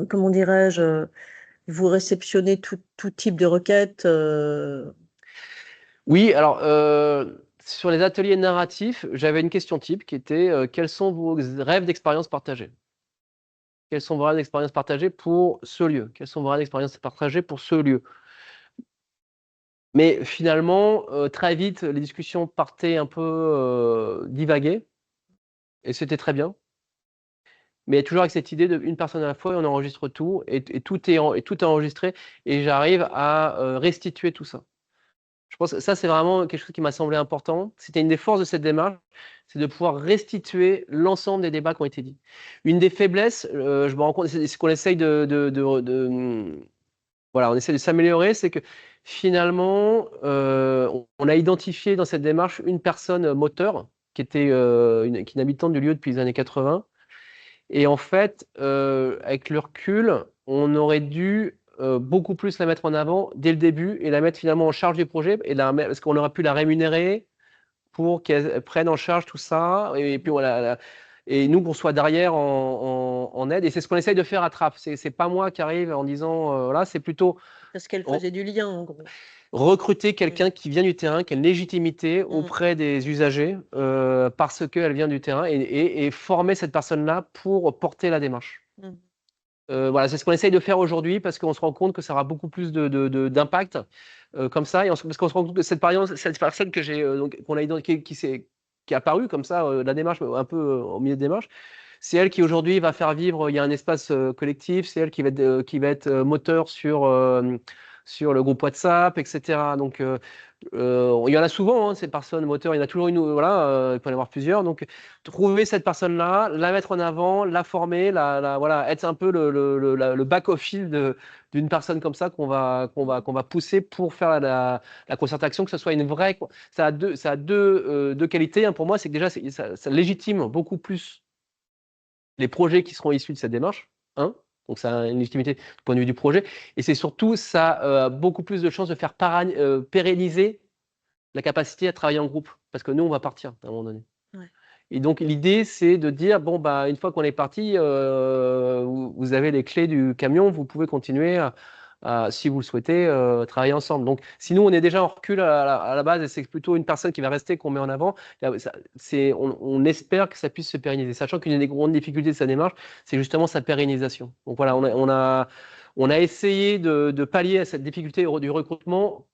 comment dirais-je, vous réceptionnez tout type de requêtes? Oui, alors sur les ateliers narratifs, j'avais une question type qui était quels sont vos rêves d'expérience partagée? Quels sont vos rêves d'expérience partagée pour ce lieu? Quels sont vos rêves d'expérience partagée pour ce lieu? Mais finalement, très vite, les discussions partaient un peu divaguer, et c'était très bien. Mais toujours avec cette idée d'une personne à la fois, et on enregistre tout, et tout est enregistré, et j'arrive à restituer tout ça. Je pense que ça, c'est vraiment quelque chose qui m'a semblé important. C'était une des forces de cette démarche, c'est de pouvoir restituer l'ensemble des débats qui ont été dits. Une des faiblesses, je me rends compte, c'est ce qu'on essaye voilà, on essaie de s'améliorer, c'est que finalement, on on a identifié dans cette démarche une personne moteur qui était une habitante du lieu depuis les années 80. Et en fait, avec le recul, on aurait dû beaucoup plus la mettre en avant dès le début et la mettre finalement en charge du projet, parce qu'on aurait pu la rémunérer pour qu'elle prenne en charge tout ça. Et puis voilà. Et nous, qu'on soit derrière en aide. Et c'est ce qu'on essaye de faire à Trappes. C'est pas moi qui arrive en disant, voilà, c'est plutôt Parce qu'elle faisait du lien, en gros. recruter quelqu'un qui vient du terrain, qui a une légitimité auprès des usagers, parce qu'elle vient du terrain, et former cette personne-là pour porter la démarche. Voilà, c'est ce qu'on essaye de faire aujourd'hui, parce qu'on se rend compte que ça aura beaucoup plus d'impact comme ça, parce qu'on se rend compte que cette personne que j'ai, qu'on a identifiée, qui est apparue comme ça, la démarche, un peu au milieu de démarche, c'est elle qui aujourd'hui va faire vivre. Il y a un espace collectif, c'est elle qui va être moteur sur le groupe WhatsApp, etc. Donc il y en a souvent, hein, ces personnes moteurs, il y en a toujours une, voilà, il peut y en avoir plusieurs. Donc trouver cette personne-là, la mettre en avant, la former, voilà, être un peu le back-office d'une personne comme ça qu'on va pousser pour faire la concertation, que ce soit une vraie. Ça a deux qualités, hein, pour moi, c'est que déjà ça légitime beaucoup plus les projets qui seront issus de cette démarche, hein. Donc ça a une légitimité du point de vue du projet, et c'est surtout, ça a beaucoup plus de chances de faire pérenniser la capacité à travailler en groupe, parce que nous, on va partir à un moment donné. Ouais. Et donc l'idée, c'est de dire, bon, bah, une fois qu'on est parti, vous avez les clés du camion, vous pouvez continuer si vous le souhaitez, travailler ensemble. Donc si nous, on est déjà en recul à la base, et c'est plutôt une personne qui va rester qu'on met en avant, on espère que ça puisse se pérenniser, sachant qu'une des grandes difficultés de sa démarche, c'est justement sa pérennisation. Donc voilà, on a essayé de pallier à cette difficulté du recrutement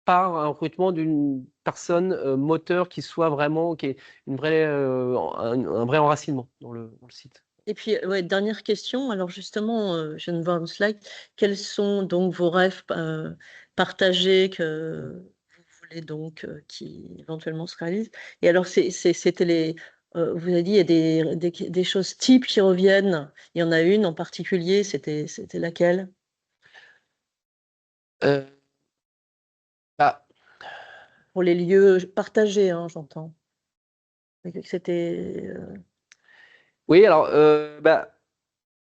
par un recrutement d'une personne moteur qui soit vraiment, qui ait un vrai enracinement dans le site. Et puis, ouais, dernière question. Alors justement, je ne vois un slide. Quels sont donc vos rêves partagés que vous voulez donc qui éventuellement se réalisent? Et alors, c'était vous avez dit, il y a des choses types qui reviennent. Il y en a une en particulier, c'était laquelle? Bah, Pour les lieux partagés, hein, j'entends. C'était. oui, alors,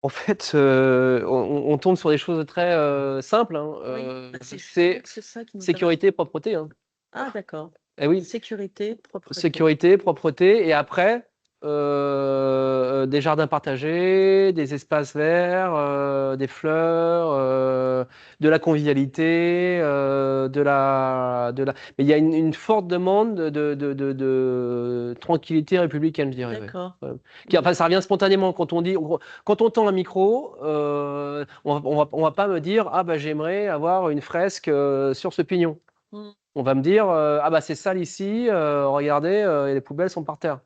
en fait, on tombe sur des choses très simples, hein. Oui, c'est ça qui m'intéresse. Sécurité, propreté, hein. Ah, d'accord. Eh oui. Sécurité, propreté. Sécurité, propreté, et après, des jardins partagés, des espaces verts, des fleurs, de la convivialité, mais il y a une forte demande de tranquillité républicaine, je dirais. D'accord. Ouais. Enfin, ça revient spontanément quand on tend un micro, on va pas me dire, ah bah j'aimerais avoir une fresque sur ce pignon. On va me dire, ah bah c'est sale ici, regardez, les poubelles sont par terre.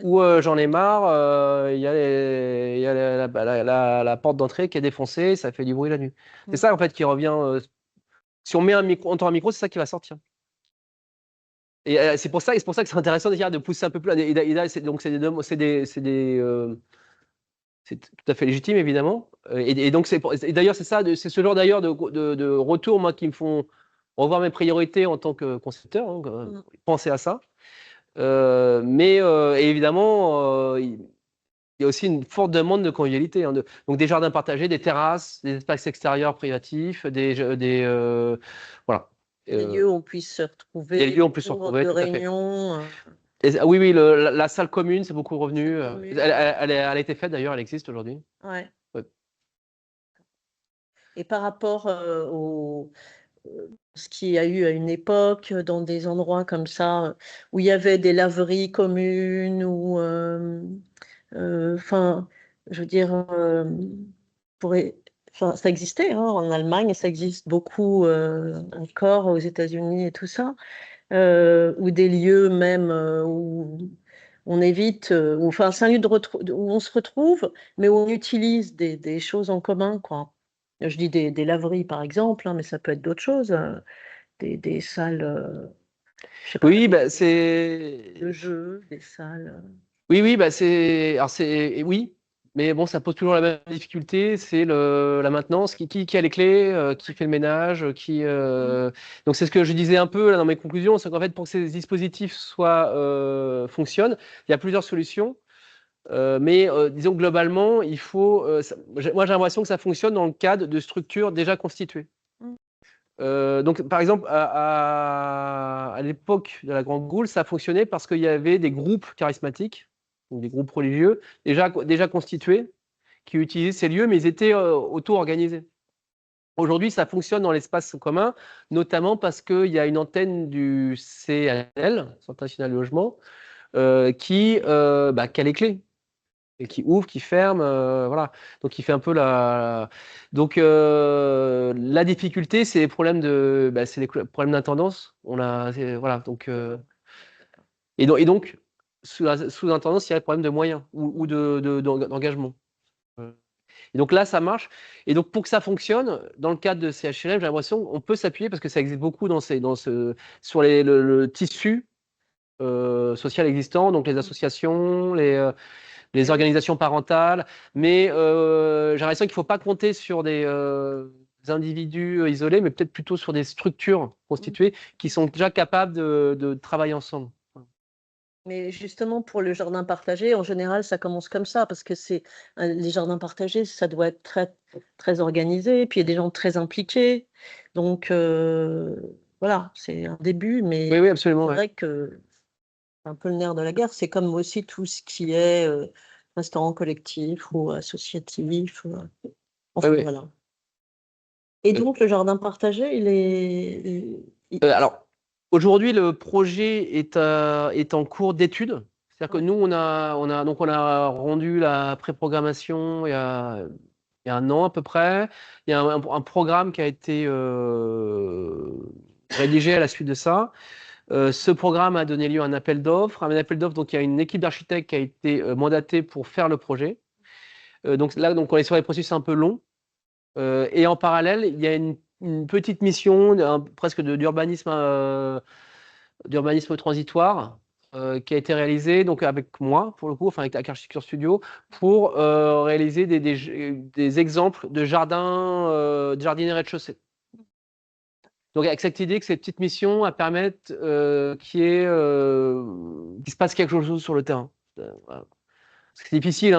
Ou j'en ai marre, il y a la porte d'entrée qui est défoncée, ça fait du bruit la nuit. C'est ça en fait qui revient. Si on met on tend un micro, c'est ça qui va sortir. Et c'est pour ça que c'est intéressant de pousser un peu plus. Donc c'est tout à fait légitime évidemment. Et donc d'ailleurs c'est ça, c'est ce genre d'ailleurs de retour, moi, qui me font revoir mes priorités en tant que concepteur, hein, penser à ça. Mais évidemment, il y a aussi une forte demande de convivialité, hein, donc des jardins partagés, des terrasses, des espaces extérieurs privatifs, voilà. Des lieux où on puisse se retrouver. Des lieux où on puisse se retrouver, de tout à fait. réunion. Oui, la salle commune, c'est beaucoup revenu. Elle a été faite d'ailleurs, elle existe aujourd'hui. Ouais. Ouais. Et par rapport ce qu'il y a eu à une époque, dans des endroits comme ça, où il y avait des laveries communes, ou, enfin, je veux dire, ça existait, hein, en Allemagne, et ça existe beaucoup encore aux États-Unis et tout ça, ou des lieux même où on évite, enfin, c'est un lieu où on se retrouve, mais où on utilise des choses en commun, quoi. Je dis des laveries, par exemple, hein, mais ça peut être d'autres choses, des salles, je sais pas, Oui, c'est. de jeux, des salles. Oui, oui, oui. Mais bon, ça pose toujours la même difficulté, c'est la maintenance, qui a les clés, qui fait le ménage, Donc c'est ce que je disais un peu là, dans mes conclusions, c'est qu'en fait pour que ces dispositifs fonctionnent, il y a plusieurs solutions. Mais disons que globalement, il faut. Moi, j'ai l'impression que ça fonctionne dans le cadre de structures déjà constituées. Donc, par exemple, à l'époque de la Grande Goule, ça fonctionnait parce qu'il y avait des groupes charismatiques, donc des groupes religieux, déjà constitués, qui utilisaient ces lieux, mais ils étaient auto-organisés. Aujourd'hui, ça fonctionne dans l'espace commun, notamment parce qu'il y a une antenne du CNL, Centre national du logement, qui a les clés. Et qui ouvre, qui ferme, voilà. Donc il fait un peu Donc la difficulté, c'est les problèmes c'est les problèmes d'intendance. Voilà. Donc et donc sous intendance, il y a le problème de moyens ou d'engagement. Et donc là, ça marche. Et donc pour que ça fonctionne, dans le cadre de CHRM, j'ai l'impression qu'on peut s'appuyer parce que ça existe beaucoup sur le tissu social existant, donc les associations, les organisations parentales, mais j'ai l'impression qu'il ne faut pas compter sur des individus isolés, mais peut-être plutôt sur des structures constituées qui sont déjà capables de travailler ensemble. Mais justement, pour le jardin partagé, en général, ça commence comme ça, parce que les jardins partagés, ça doit être très, très organisé, puis il y a des gens très impliqués. Donc, voilà, c'est un début, mais Oui, absolument. c'est vrai que c'est un peu le nerf de la guerre. C'est comme aussi tout ce qui est restaurant collectif ou associatif. Enfin, Oui. voilà. Et donc, le jardin partagé, Alors, aujourd'hui, le projet est en cours d'étude. C'est-à-dire que nous, on a rendu la pré-programmation il y a 1 an à peu près. Il y a un programme qui a été rédigé à la suite de ça. Ce programme a donné lieu à un appel d'offres. Un appel d'offres, donc il y a une équipe d'architectes qui a été mandatée pour faire le projet. Donc là, on est sur des processus un peu longs. Et en parallèle, il y a une petite mission presque d'urbanisme transitoire qui a été réalisée donc avec moi, pour le coup, enfin avec Architecture Studio, pour réaliser des exemples de jardiniers rez-de-chaussée. Donc avec cette idée que cette petite mission à permettre qu'il se passe quelque chose sur le terrain. Voilà. C'est difficile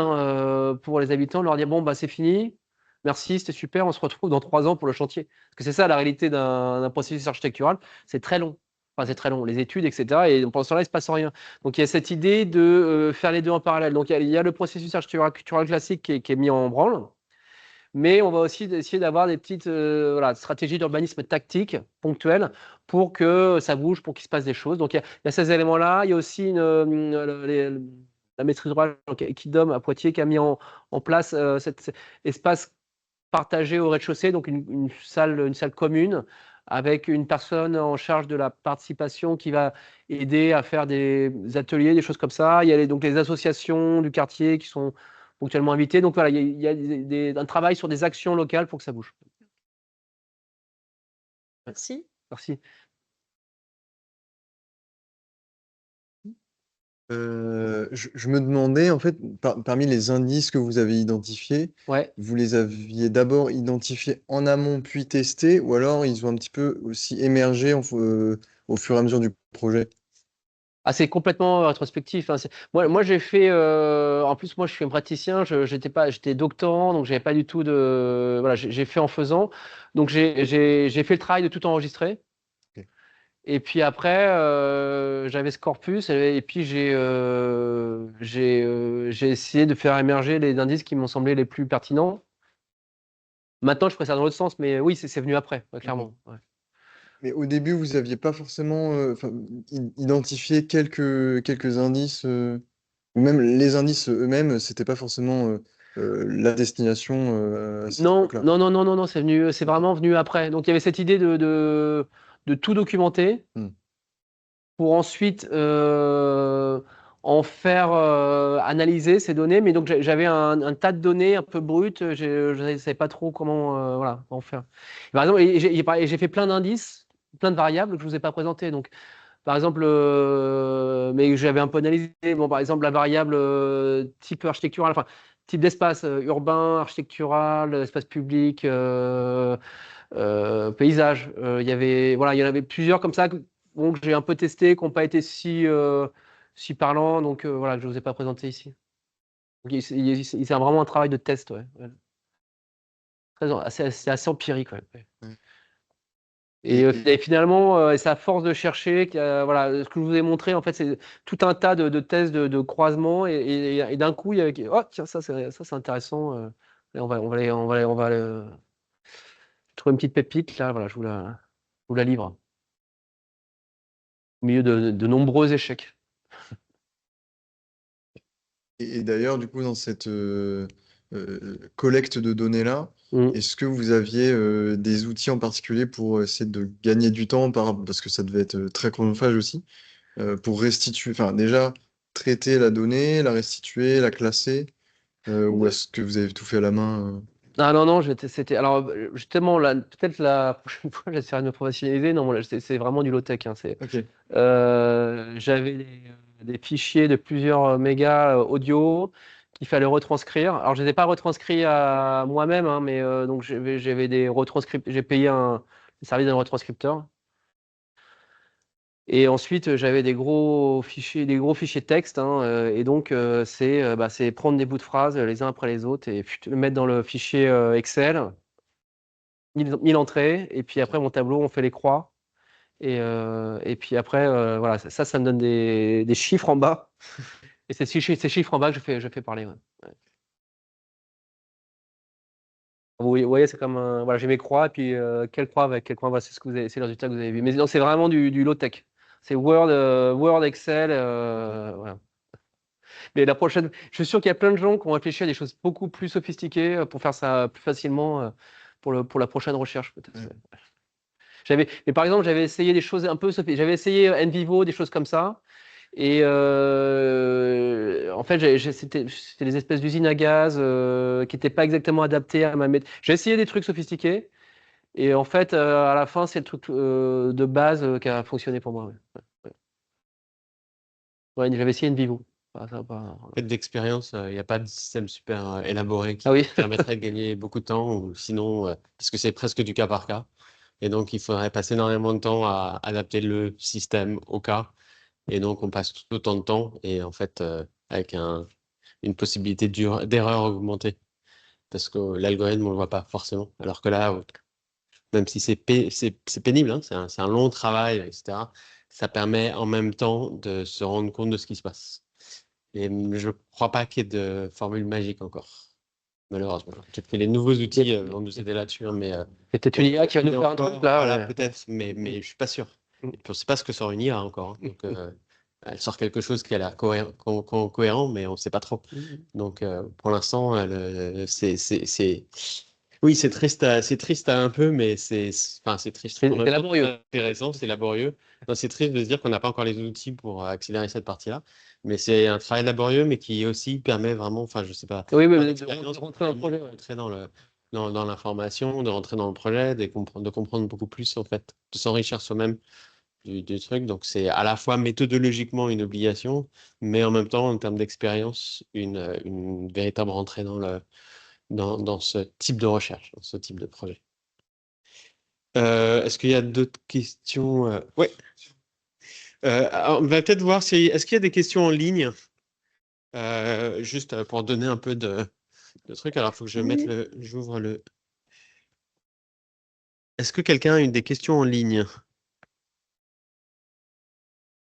pour les habitants de leur dire bon bah c'est fini, merci, c'était super, on se retrouve dans 3 ans pour le chantier. Parce que c'est ça la réalité d'un processus architectural, c'est très long. Enfin c'est très long, les études, etc. Et pendant ce temps-là, il ne se passe rien. Donc il y a cette idée de faire les deux en parallèle. Donc il y a le processus architectural classique qui est mis en branle. Mais on va aussi essayer d'avoir des petites stratégies d'urbanisme tactique, ponctuelles, pour que ça bouge, pour qu'il se passe des choses. Donc il y a ces éléments-là. Il y a aussi la maîtrise d'ouvrage Equidom à Poitiers qui a mis en place cet espace partagé au rez-de-chaussée, donc une salle commune avec une personne en charge de la participation qui va aider à faire des ateliers, des choses comme ça. Il y a donc les associations du quartier qui sont ponctuellement invitées. Donc voilà, il y a un travail sur des actions locales pour que ça bouge. Merci. Merci. Je me demandais, en fait, parmi les indices que vous avez identifiés, Ouais. vous les aviez d'abord identifiés en amont puis testés, ou alors ils ont un petit peu aussi émergé au fur et à mesure du projet? Ah, c'est complètement rétrospectif. Moi, j'ai fait. En plus, moi, je suis un praticien. J'étais doctorant, donc j'avais pas du tout de. Voilà, j'ai fait en faisant. Donc j'ai fait le travail de tout enregistrer. Ok. Et puis après, j'avais ce corpus et puis j'ai essayé de faire émerger les indices qui m'ont semblé les plus pertinents. Maintenant, je ferais ça dans l'autre sens, mais oui, c'est venu après, ouais, clairement. Ouais. Mais au début, vous aviez pas forcément identifié quelques indices, ou même les indices eux-mêmes, c'était pas forcément la destination à cette Non, époque-là. non, c'est vraiment venu après. Donc il y avait cette idée de tout documenter pour ensuite en faire analyser ces données. Mais donc j'avais un tas de données un peu brutes. Je ne savais pas trop comment en faire. Par exemple, j'ai fait plein d'indices, plein de variables que je ne vous ai pas présentées. Donc par exemple, mais j'avais un peu analysé. Bon, par exemple, la variable type architectural, enfin type d'espace urbain, architectural, espace public, paysage. Il y en avait plusieurs comme ça que j'ai un peu testé, qui n'ont pas été si parlants, donc voilà, que je ne vous ai pas présenté ici. Donc, c'est vraiment un travail de test, ouais. C'est assez empirique, ouais. Et finalement, c'est à force de chercher, voilà, ce que je vous ai montré, en fait, c'est tout un tas de tests de croisement, et d'un coup, il y avait, oh, tiens, ça c'est intéressant. Et on va trouver une petite pépite, là, voilà, je vous la livre. Au milieu de nombreux échecs. Et d'ailleurs, du coup, dans cette collecte de données-là, est-ce que vous aviez des outils en particulier pour essayer de gagner du temps, parce que ça devait être très chronophage aussi, pour restituer, enfin déjà traiter la donnée, la restituer, la classer, ou est-ce que vous avez tout fait à la main Ah non, c'était. Alors, justement, peut-être la prochaine fois, j'essaierai de me professionnaliser. Non, là, c'est vraiment du low-tech. Hein, Ok. j'avais des fichiers de plusieurs mégas audio qu'il fallait retranscrire. Alors, je ne les ai pas retranscrits à moi-même, hein, mais donc j'avais des retranscripteurs. J'ai payé le service d'un retranscripteur. Et ensuite, j'avais des gros fichiers texte, hein, et donc c'est prendre des bouts de phrases les uns après les autres et le mettre dans le fichier Excel, 1000 entrées, et puis après mon tableau, on fait les croix, et puis après, voilà, ça me donne des chiffres en bas, et c'est ces chiffres en bas que je fais parler. Ouais. Ouais. Vous voyez, c'est comme voilà, j'ai mes croix, et puis quelle croix avec quelle croix, voilà, c'est c'est le résultat que vous avez vu. Mais non, c'est vraiment du low-tech. C'est Word, Excel, voilà. Mais la prochaine, je suis sûr qu'il y a plein de gens qui ont réfléchi à des choses beaucoup plus sophistiquées pour faire ça plus facilement pour la prochaine recherche, peut-être. Ouais. Mais par exemple, j'avais essayé des choses un peu sophistiquées. J'avais essayé NVivo, des choses comme ça. Et en fait, c'était des espèces d'usines à gaz qui n'étaient pas exactement adaptées à ma méthode. J'ai essayé des trucs sophistiqués. Et en fait, à la fin, c'est le truc de base qui a fonctionné pour moi. Ouais. Ouais, j'avais essayé NVivo. Ça va pas, En fait, d'expérience, il n'y a pas de système super élaboré qui Ah oui. permettrait de gagner beaucoup de temps, ou sinon, parce que c'est presque du cas par cas. Et donc, il faudrait passer énormément de temps à adapter le système au cas. Et donc, on passe tout autant de temps, et en fait, avec une possibilité d'erreur augmentée. Parce que l'algorithme, on ne le voit pas forcément. Alors que là, même si c'est pénible, hein, c'est un long travail, etc., ça permet en même temps de se rendre compte de ce qui se passe. Et je ne crois pas qu'il y ait de formule magique encore, malheureusement. Peut-être que les nouveaux outils vont nous aider là-dessus, hein, mais C'est peut-être une IA qui va nous faire un encore, truc là. voilà, Ouais. peut-être, mais je ne suis pas sûr. Et puis on ne sait pas ce que sort une IA encore. Hein. Donc, elle sort quelque chose qui a l'air cohérent, mais on ne sait pas trop. Donc, pour l'instant, oui, c'est triste un peu, mais enfin, c'est triste. C'est En même temps, laborieux. c'est intéressant, c'est laborieux. Non, c'est triste de se dire qu'on n'a pas encore les outils pour accélérer cette partie-là. Mais c'est un travail laborieux, mais qui aussi permet vraiment, enfin, je sais pas, Oui, mais l'expérience, de rentrer dans le projet. de rentrer dans l'information, de rentrer dans le projet, de comprendre beaucoup plus, en fait, de s'enrichir soi-même du truc. Donc, c'est à la fois méthodologiquement une obligation, mais en même temps, en termes d'expérience, une véritable rentrée dans ce type de recherche, dans ce type de projet. Est-ce qu'il y a d'autres questions? Oui. On va peut-être voir est-ce qu'il y a des questions en ligne, juste pour donner un peu de trucs. Alors, il faut que j'ouvre le. Est-ce que quelqu'un a des questions en ligne?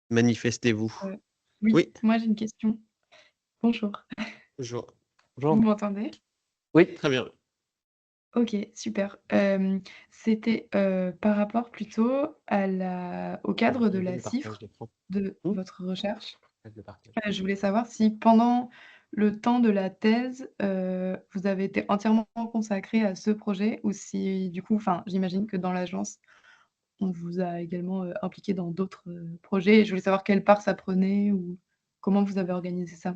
Manifestez-vous. Oui, Oui. moi j'ai une question. Bonjour. Bonjour. Vous m'entendez? Oui. Très bien. Ok, super. C'était par rapport plutôt au cadre de la cifre de votre recherche. Je voulais savoir si pendant le temps de la thèse, vous avez été entièrement consacré à ce projet, ou si du coup, enfin, j'imagine que dans l'agence, on vous a également impliqué dans d'autres projets. Et je voulais savoir quelle part ça prenait ou comment vous avez organisé ça.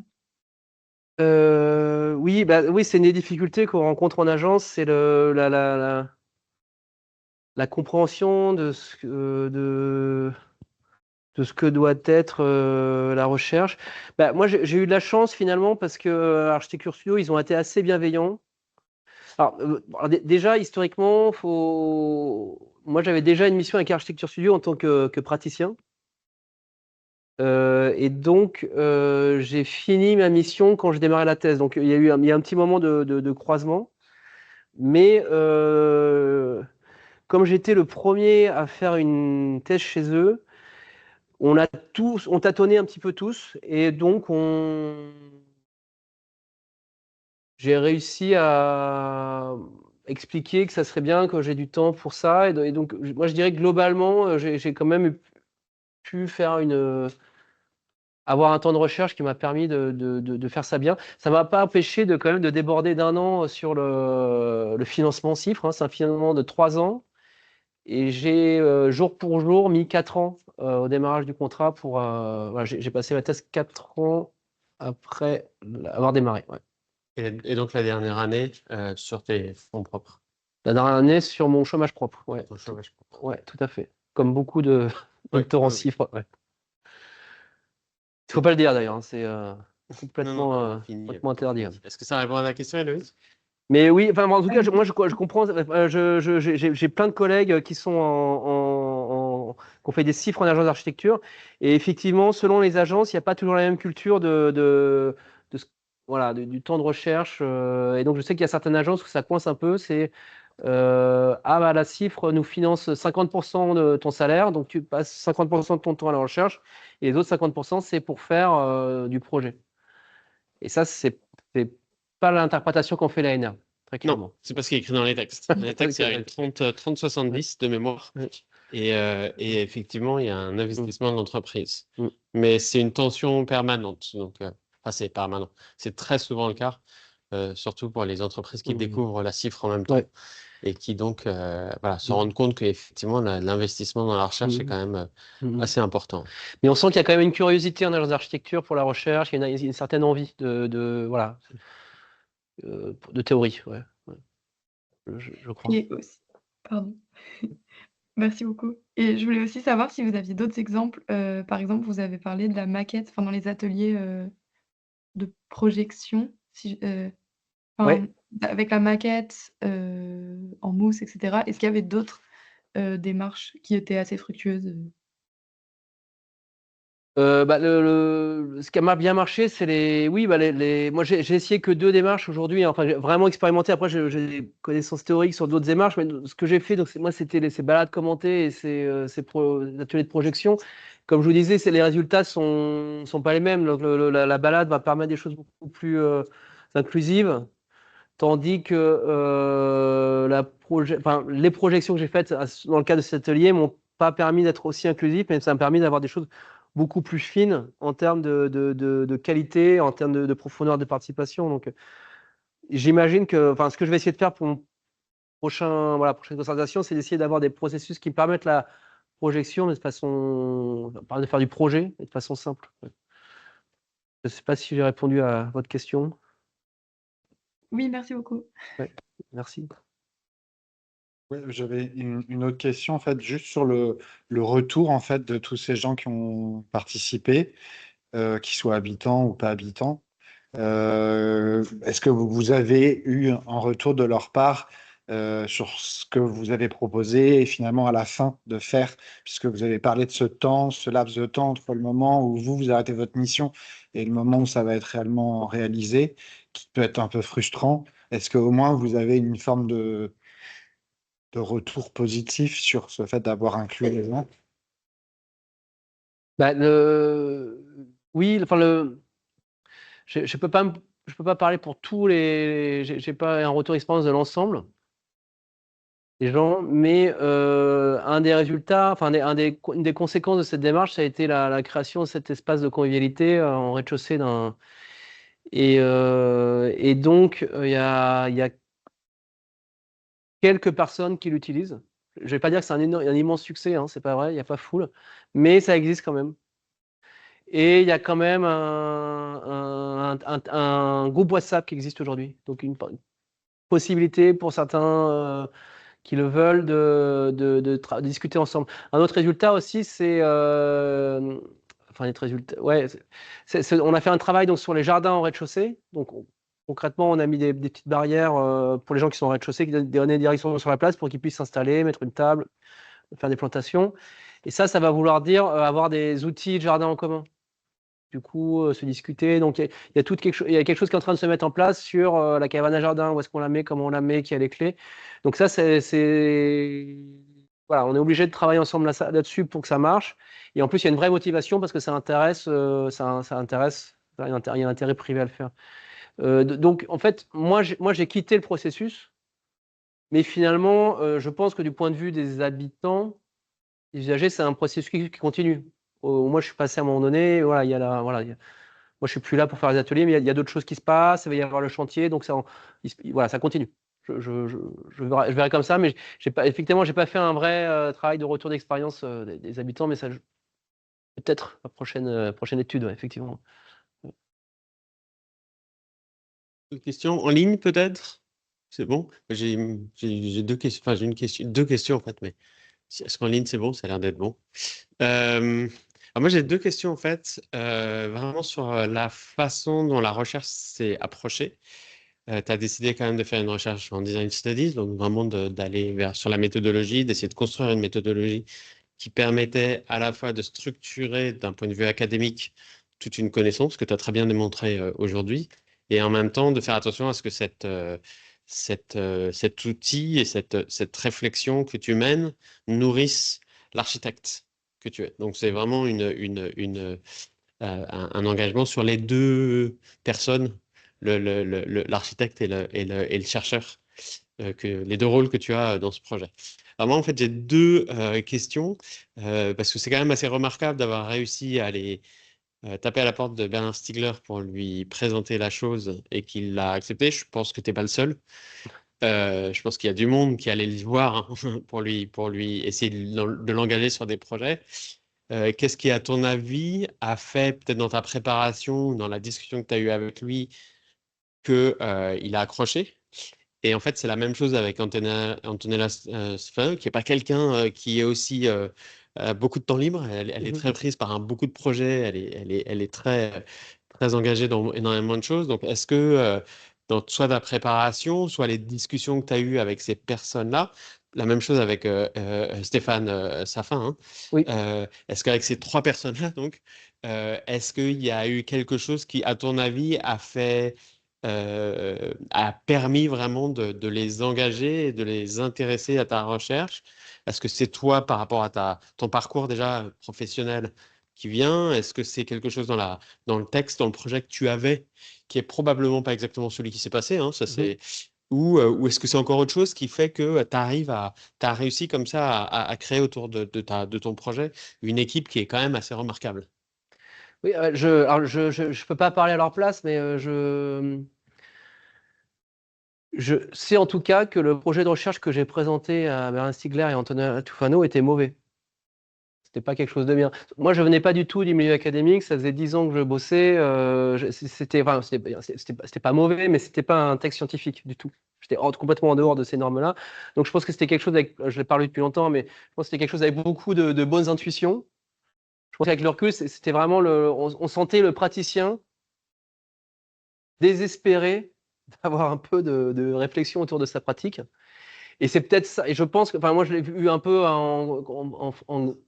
Oui, c'est une des difficultés qu'on rencontre en agence, c'est la compréhension de ce que doit être la recherche. Bah, moi, j'ai eu de la chance finalement parce que Architecture Studio, ils ont été assez bienveillants. Alors, déjà, historiquement, moi, j'avais déjà une mission avec Architecture Studio en tant que praticien. Et donc, j'ai fini ma mission quand j'ai démarré la thèse. Donc, il y a un petit moment de croisement. Mais comme j'étais le premier à faire une thèse chez eux, on tâtonnait un petit peu tous. Et donc, j'ai réussi à expliquer que ça serait bien que j'ai du temps pour ça. Et donc, moi, je dirais que globalement, j'ai quand même pu avoir un temps de recherche qui m'a permis de faire ça bien. Ça ne m'a pas empêché quand même de déborder d'1 an sur le financement CIFRE, hein. C'est un financement de 3 ans. Et j'ai jour pour jour mis 4 ans au démarrage du contrat pour. Voilà, j'ai passé ma thèse 4 ans après avoir démarré. Ouais. Et donc la dernière année sur tes fonds propres. La dernière année sur mon chômage propre. Ouais. Ton chômage propre. Ouais, tout à fait. Comme beaucoup de doctorants CIFRE. Ouais. Il ne faut pas le dire d'ailleurs, hein, c'est complètement interdit. Est-ce que ça répond à la question, Héloïse? Mais oui, enfin, en tout cas, moi je comprends. J'ai plein de collègues qui sont qui ont fait des CIFRE en agence d'architecture. Et effectivement, selon les agences, il n'y a pas toujours la même culture voilà, du temps de recherche. Et donc, je sais qu'il y a certaines agences où ça coince un peu. C'est la CIFRE nous finance 50% de ton salaire, donc tu passes 50% de ton temps à la recherche. Et les autres 50%, c'est pour faire du projet. Et ça, c'est pas l'interprétation qu'en fait l'ANR, très clairement. Non, c'est pas ce qui est écrit dans les textes. Les textes, il y a une 30-70 de mémoire. Et effectivement, il y a un investissement de l'entreprise. Mais c'est une tension permanente. Donc, c'est permanent. C'est très souvent le cas, surtout pour les entreprises qui découvrent la CIFRE en même temps. Et qui donc se rendent compte qu'effectivement, l'investissement dans la recherche est quand même assez important. Mais on sent qu'il y a quand même une curiosité en agence d'architecture pour la recherche, il y a une certaine envie de théorie, ouais. Je crois. Et aussi, pardon. Merci beaucoup. Et je voulais aussi savoir si vous aviez d'autres exemples. Par exemple, vous avez parlé de la maquette, dans les ateliers de projection, avec la maquette en mousse, etc. Est-ce qu'il y avait d'autres démarches qui étaient assez fructueuses? Ce qui m'a bien marché, c'est moi, j'ai essayé que 2 démarches aujourd'hui, hein. Enfin, j'ai vraiment expérimenté. Après, j'ai des connaissances théoriques sur d'autres démarches, mais ce que j'ai fait, donc, c'était ces balades commentées et ces ateliers de projection. Comme je vous disais, les résultats sont pas les mêmes. Donc, la balade va permettre des choses beaucoup plus inclusives, tandis que les projections que j'ai faites dans le cadre de cet atelier m'ont pas permis d'être aussi inclusif, mais ça m'a permis d'avoir des choses beaucoup plus fines en termes de qualité, en termes de profondeur de participation. Donc, j'imagine que, ce que je vais essayer de faire pour mon prochaine concertation, c'est d'essayer d'avoir des processus qui permettent la projection, mais de faire du projet et de façon simple. Ouais. Je ne sais pas si j'ai répondu à votre question. Oui, merci beaucoup. Ouais, merci. Ouais, j'avais une autre question, en fait, juste sur le retour, en fait, de tous ces gens qui ont participé, qu'ils soient habitants ou pas habitants. Est-ce que vous avez eu un retour de leur part sur ce que vous avez proposé et finalement à la fin de faire, puisque vous avez parlé de ce laps de temps entre le moment où vous arrêtez votre mission et le moment où ça va être réellement réalisé, qui peut être un peu frustrant. Est-ce qu'au moins vous avez une forme de retour positif sur ce fait d'avoir inclus les gens? Oui, je peux pas parler pour tous j'ai pas un retour d'expérience de l'ensemble des gens, mais un des résultats, une des conséquences de cette démarche, ça a été la création de cet espace de convivialité en rez-de-chaussée et donc il y a quelques personnes qui l'utilisent. Je vais pas dire que c'est un immense succès, hein, c'est pas vrai, il n'y a pas foule, mais ça existe quand même. Et il y a quand même un groupe WhatsApp qui existe aujourd'hui. Donc, une possibilité pour certains qui le veulent de discuter ensemble. Un autre résultat aussi, c'est enfin, les résultats. Ouais, on a fait un travail donc, sur les jardins en rez-de-chaussée. Donc, concrètement, on a mis des petites barrières pour les gens qui sont en rez-de-chaussée, qui donnent des directions sur la place pour qu'ils puissent s'installer, mettre une table, faire des plantations. Et ça va vouloir dire avoir des outils de jardin en commun. Du coup, se discuter. Donc, il y a quelque chose qui est en train de se mettre en place sur la cabane à jardin, où est-ce qu'on la met, comment on la met, qui a les clés. Donc ça, voilà, on est obligé de travailler ensemble là-dessus pour que ça marche. Et en plus, il y a une vraie motivation parce que ça intéresse, il y a un intérêt privé à le faire. Donc, en fait, moi, j'ai quitté le processus, mais finalement, je pense que du point de vue des habitants, des usagers, c'est un processus qui continue. Moi, je suis passé à un moment donné, voilà, moi, je suis plus là pour faire les ateliers, mais il y a d'autres choses qui se passent, il va y avoir le chantier, donc voilà, ça continue. Je verrai comme ça, mais effectivement, j'ai pas fait un vrai travail de retour d'expérience des habitants, mais ça, peut-être la prochaine étude, ouais, effectivement. Une question en ligne, peut-être? C'est bon? J'ai 2 questions, enfin, j'ai 2 questions, en fait, mais est-ce qu'en ligne, c'est bon? Ça a l'air d'être bon. Alors moi, j'ai 2 questions, en fait, vraiment sur la façon dont la recherche s'est approchée. Tu as décidé quand même de faire une recherche en design studies, donc vraiment d'aller sur la méthodologie, d'essayer de construire une méthodologie qui permettait à la fois de structurer d'un point de vue académique toute une connaissance, que tu as très bien démontré aujourd'hui, et en même temps de faire attention à ce que cet outil et cette réflexion que tu mènes nourrisse l'architecte que tu es. Donc c'est vraiment un engagement sur les 2 personnes, l'architecte et le chercheur, les 2 rôles que tu as dans ce projet. Alors moi, en fait, j'ai 2 questions, parce que c'est quand même assez remarquable d'avoir réussi à aller taper à la porte de Bernard Stiegler pour lui présenter la chose et qu'il l'a accepté. Je pense que tu n'es pas le seul. Je pense qu'il y a du monde qui allait le voir hein, pour lui essayer de l'engager sur des projets. Qu'est-ce qui, à ton avis, a fait, peut-être dans ta préparation, dans la discussion que tu as eue avec lui, qu'il a accroché? Et en fait, c'est la même chose avec Antonella Sfin, qui n'est pas quelqu'un qui est aussi beaucoup de temps libre. Elle est très prise par beaucoup de projets. Elle est très, très engagée dans énormément de choses. Donc, est-ce que dans soit ta préparation, soit les discussions que tu as eues avec ces personnes-là, la même chose avec Stéphane Safin, hein, Oui. est-ce qu'avec ces 3 personnes-là, donc, est-ce qu'il y a eu quelque chose qui, à ton avis, a permis vraiment de les engager et de les intéresser à ta recherche? Est-ce que c'est toi, par rapport à ton parcours déjà professionnel qui vient? Est-ce que c'est quelque chose dans le texte, dans le projet que tu avais, qui est probablement pas exactement celui qui s'est passé, hein, ça c'est... Ou est-ce que c'est encore autre chose qui fait que tu as réussi comme ça à créer autour de ton projet une équipe qui est quand même assez remarquable? Oui, je peux pas parler à leur place, mais je sais en tout cas que le projet de recherche que j'ai présenté à Bernard Stiegler et Antonella Tufano était mauvais. C'était pas quelque chose de bien. Moi, je venais pas du tout du milieu académique. Ça faisait 10 ans que je bossais. C'était pas mauvais, mais c'était pas un texte scientifique du tout. J'étais complètement en dehors de ces normes-là. Donc, je pense que c'était quelque chose avec. Je l'ai parlé depuis longtemps, mais je pense que c'était quelque chose avec beaucoup de bonnes intuitions. Je pense qu'avec le recul, c'était vraiment on sentait le praticien désespéré d'avoir un peu de réflexion autour de sa pratique. Et c'est peut-être ça. Et je pense que, enfin, moi, je l'ai vu un peu en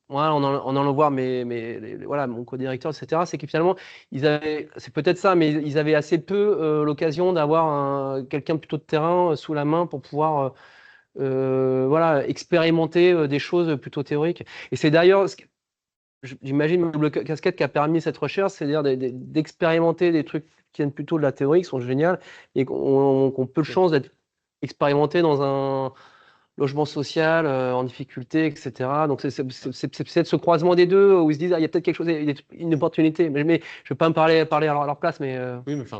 allant voir voilà, mon co-directeur, etc. C'est que finalement, c'est peut-être ça, mais ils avaient assez peu l'occasion d'avoir quelqu'un plutôt de terrain sous la main pour pouvoir, voilà, expérimenter des choses plutôt théoriques. Et c'est d'ailleurs, j'imagine, le double casquette qui a permis cette recherche, c'est-à-dire d'expérimenter des trucs qui viennent plutôt de la théorie, qui sont géniales, et qu'on peu de chance d'être expérimenté dans un logement social en difficulté, etc. Donc c'est peut-être ce croisement des deux où ils se disent, il y a peut-être quelque chose, une opportunité. Mais je ne vais pas me parler à leur place, mais... Oui, mais enfin,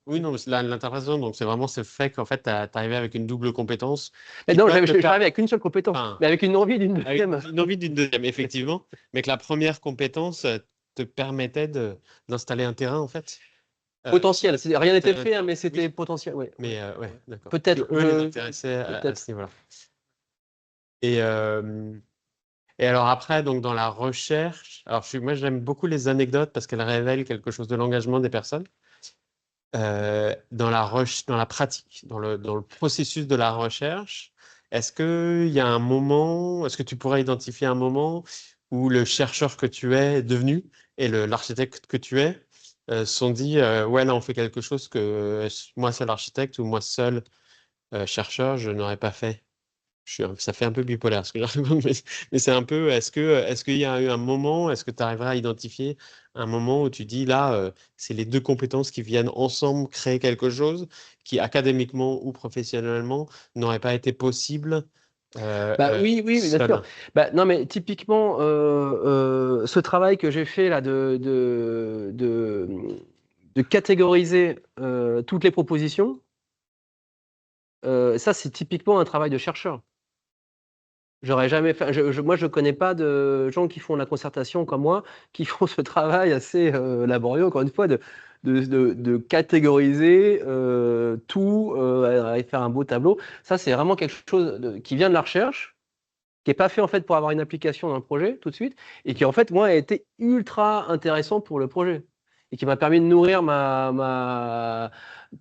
oui, non, mais c'est l'interprétation, donc c'est vraiment ce fait qu'en fait, tu es arrivé avec une double compétence. Non, je suis arrivé avec une seule compétence, mais avec une envie d'une deuxième. Une envie d'une deuxième, effectivement, mais que la première compétence te permettait d'installer un terrain, en fait. Potentiel, rien n'était fait, hein, mais c'était potentiel, oui. Mais ouais, d'accord. Peut-être. Eux les intéressaient à ce niveau-là. Et Et alors après, donc dans la recherche, alors moi j'aime beaucoup les anecdotes parce qu'elles révèlent quelque chose de l'engagement des personnes. Dans la pratique, dans le processus de la recherche, est-ce que tu pourrais identifier un moment où le chercheur que tu es devenu et l'architecte que tu es se sont dit ouais, là on fait quelque chose que moi seul architecte ou moi seul chercheur je n'aurais pas fait. Ça fait un peu bipolaire ce que je raconte, mais c'est un peu, est-ce qu'il y a eu un moment, est-ce que tu arriveras à identifier un moment où tu dis là, c'est les deux compétences qui viennent ensemble créer quelque chose qui, académiquement ou professionnellement, n'aurait pas été possible Oui, bien seul. sûr. Non, mais typiquement, ce travail que j'ai fait là de catégoriser toutes les propositions, ça, c'est typiquement un travail de chercheur. J'aurais jamais fait. Moi, je connais pas de gens qui font la concertation comme moi, qui font ce travail assez laborieux, encore une fois, de catégoriser tout, et faire un beau tableau. Ça, c'est vraiment quelque chose qui vient de la recherche, qui n'est pas fait en fait pour avoir une application dans le projet tout de suite, et qui en fait, moi, a été ultra intéressant pour le projet, et qui m'a permis de nourrir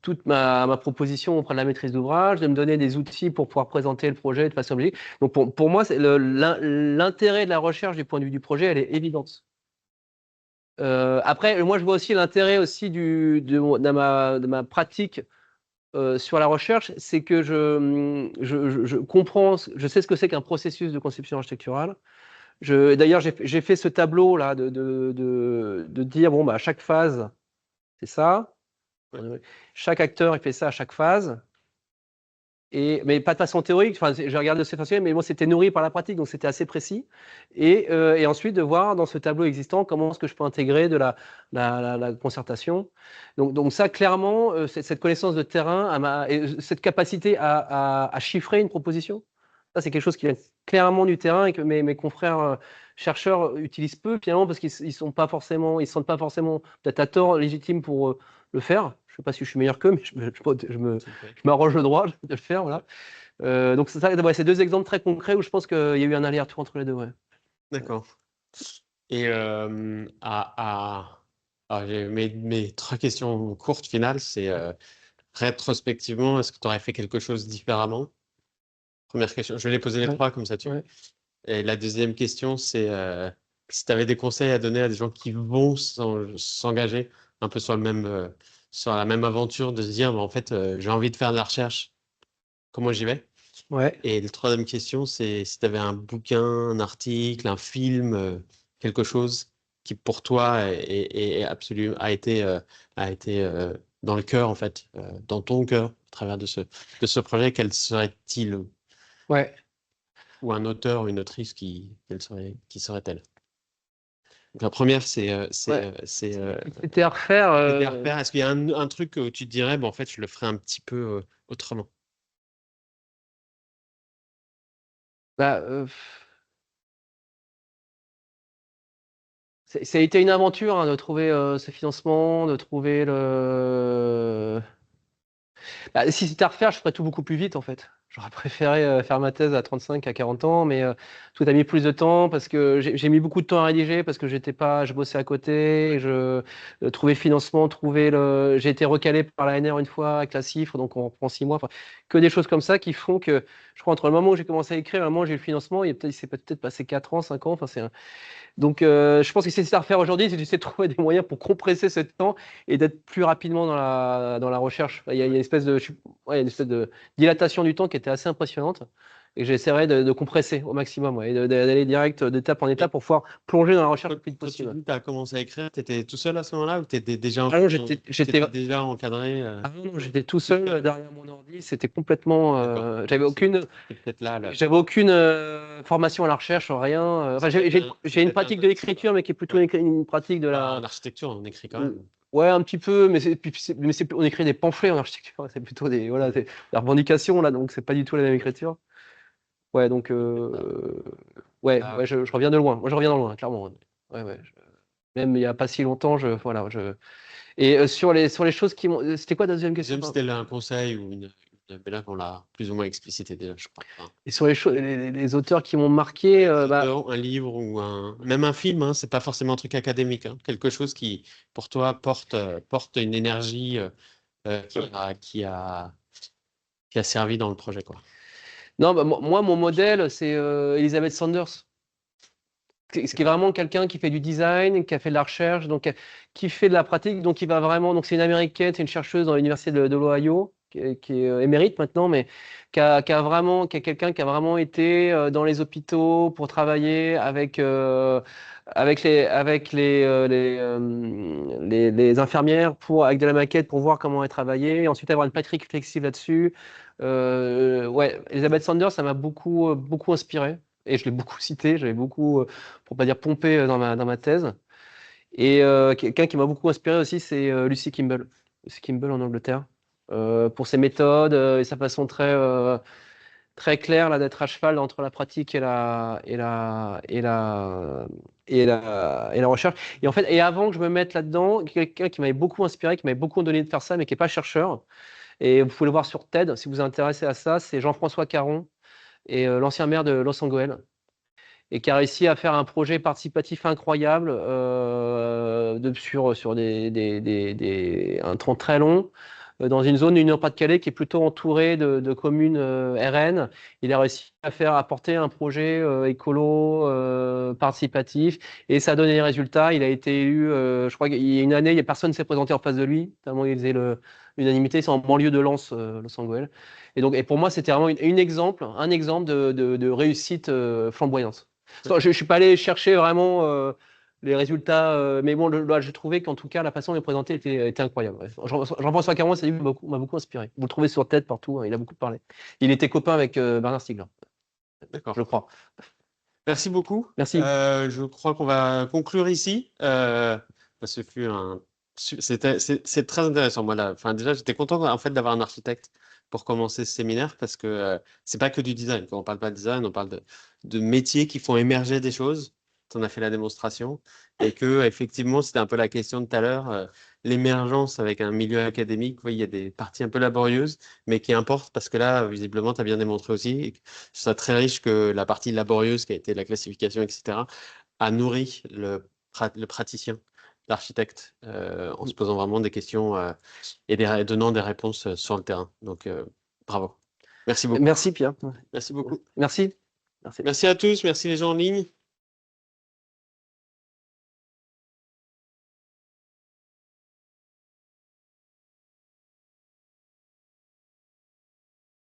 toute ma proposition auprès de la maîtrise d'ouvrage, de me donner des outils pour pouvoir présenter le projet de façon logique. Donc pour moi, l'intérêt de la recherche du point de vue du projet, elle est évidente. Après, moi, je vois aussi l'intérêt aussi de ma pratique sur la recherche, c'est que je comprends, je sais ce que c'est qu'un processus de conception architecturale. D'ailleurs, j'ai fait ce tableau là de dire bon bah chaque phase, c'est ça. Chaque acteur, il fait ça à chaque phase. Mais pas de façon théorique, enfin, je regarde de cette façon, mais bon, c'était nourri par la pratique, donc c'était assez précis. Et ensuite, de voir dans ce tableau existant comment est-ce que je peux intégrer de la concertation. Donc ça, clairement, cette connaissance de terrain, et cette capacité à chiffrer une proposition, ça, c'est quelque chose qui vient clairement du terrain et que mes confrères chercheurs utilisent peu, finalement, parce qu'ils ne se sentent pas forcément, peut-être à tort, légitimes pour le faire. Je ne sais pas si je suis meilleur qu'eux, mais je m'arroge le droit de le faire. Voilà. Donc, c'est deux exemples très concrets où je pense qu'il y a eu un aller-retour entre les deux. Ouais. D'accord. Et j'ai mes trois questions courtes finales, c'est rétrospectivement, est-ce que tu aurais fait quelque chose différemment? Première question, je vais les poser les trois comme ça tu. Ouais. Et la deuxième question, c'est si tu avais des conseils à donner à des gens qui vont s'engager un peu sur la même aventure, de se dire, en fait, j'ai envie de faire de la recherche, comment j'y vais? Ouais. Et la troisième question, c'est si tu avais un bouquin, un article, un film, quelque chose qui pour toi a été dans le cœur, en fait, dans ton cœur, à travers de ce projet, quel serait-il? Ouais. Ou un auteur ou une autrice qui serait-elle? Donc la première, C'était à refaire. Est-ce qu'il y a un truc où tu te dirais, en fait, je le ferais un petit peu autrement? Ça a été une aventure hein, de trouver ce financement, de trouver le. Si c'était à refaire, je ferais tout beaucoup plus vite en fait. J'aurais préféré faire ma thèse à 35, à 40 ans, mais tout a mis plus de temps parce que j'ai mis beaucoup de temps à rédiger parce que je bossais à côté, je trouvais le financement, j'ai été recalé par la NR une fois avec la CIFRE, donc on reprend 6 mois. Enfin, que des choses comme ça qui font que, je crois, entre le moment où j'ai commencé à écrire et le moment où j'ai eu le financement, il s'est peut-être passé 4 ans, 5 ans. Enfin, donc, je pense que c'est ça à refaire aujourd'hui, c'est d'essayer de trouver des moyens pour compresser ce temps et d'être plus rapidement dans la recherche. Il y a une espèce de dilatation du temps qui était assez impressionnante et j'essaierai de compresser au maximum et d'aller direct d'étape en étape pour pouvoir plonger dans la recherche le plus vite possible. Tu as commencé à écrire, tu étais tout seul à ce moment-là ou tu étais déjà, j'étais déjà encadré non, j'étais tout seul derrière mon ordi, c'était complètement. J'avais aucune formation à la recherche, rien. J'ai une pratique de l'écriture, mais qui est plutôt une pratique de la. En architecture, on écrit quand même. Ouais, un petit peu, mais on écrit des pamphlets en architecture, c'est plutôt des revendications là, donc c'est pas du tout la même écriture. Ouais, donc je reviens de loin. Moi, je reviens de loin, clairement. Ouais. Même il n'y a pas si longtemps, Et sur les choses qui m'ont. C'était quoi la deuxième question? C'était un conseil ou une Mais là, on l'a plus ou moins explicité déjà, je crois. Enfin, Et sur les auteurs qui m'ont marqué, un livre ou même un film, hein, c'est pas forcément un truc académique, hein, quelque chose qui, pour toi, porte une énergie qui a servi dans le projet, quoi. non, moi, mon modèle, c'est Elizabeth Sanders. Ce qui est vraiment quelqu'un qui fait du design, qui a fait de la recherche, donc qui fait de la pratique, donc qui va vraiment. Donc c'est une américaine, c'est une chercheuse dans l'université de l'Ohio, qui est émérite maintenant, mais qui est quelqu'un qui a vraiment été dans les hôpitaux pour travailler avec les infirmières avec de la maquette pour voir comment elles travaillaient, et ensuite avoir une pratique flexible là-dessus. Ouais, Elizabeth Sanders, ça m'a beaucoup inspiré. Et je l'ai beaucoup cité, j'avais beaucoup, pour pas dire pompé, dans ma thèse. Et quelqu'un qui m'a beaucoup inspiré aussi, c'est Lucy Kimball. Lucy Kimball en Angleterre. Pour ses méthodes et sa façon très claire là, d'être à cheval entre la pratique et la recherche. Et en fait, et avant que je me mette là-dedans, quelqu'un qui m'avait beaucoup inspiré, qui m'avait beaucoup donné de faire ça, mais qui n'est pas chercheur. Et vous pouvez le voir sur TED si vous vous intéressez à ça, c'est Jean-François Caron, et l'ancien maire de Los Angeles, et qui a réussi à faire un projet participatif incroyable sur un temps très long, dans une zone du Nord-Pas-de-Calais qui est plutôt entourée de communes RN. Il a réussi à apporter un projet écolo, participatif, et ça a donné des résultats. Il a été élu, je crois qu'il y a une année, personne ne s'est présenté en face de lui, tellement il faisait l'unanimité. C'est en banlieue de Lens, Los Angeles. Et pour moi, c'était vraiment un exemple de réussite flamboyante. Je ne suis pas allé chercher vraiment les résultats, mais bon, là, j'ai trouvé qu'en tout cas, la façon de les présenter était incroyable. Ouais. Jean-François Caron, c'est lui qui m'a beaucoup inspiré. Vous le trouvez sur TED partout, hein, il a beaucoup parlé. Il était copain avec Bernard Stiegler. D'accord. Je crois. Merci beaucoup. Merci. Je crois qu'on va conclure ici. C'est très intéressant. Moi, enfin, déjà, j'étais content en fait d'avoir un architecte pour commencer ce séminaire parce que c'est pas que du design. Quand on parle pas de design, on parle de métiers qui font émerger des choses. On a fait la démonstration et que effectivement, c'était un peu la question de tout à l'heure. L'émergence avec un milieu académique, il y a des parties un peu laborieuses, mais qui importent parce que là, visiblement, tu as bien démontré aussi, je trouve ça très riche que la partie laborieuse qui a été la classification, etc., a nourri le praticien, l'architecte, en se posant vraiment des questions et donnant des réponses sur le terrain. Donc, bravo. Merci beaucoup. Merci Pierre. Merci beaucoup. Merci. Merci à tous. Merci les gens en ligne.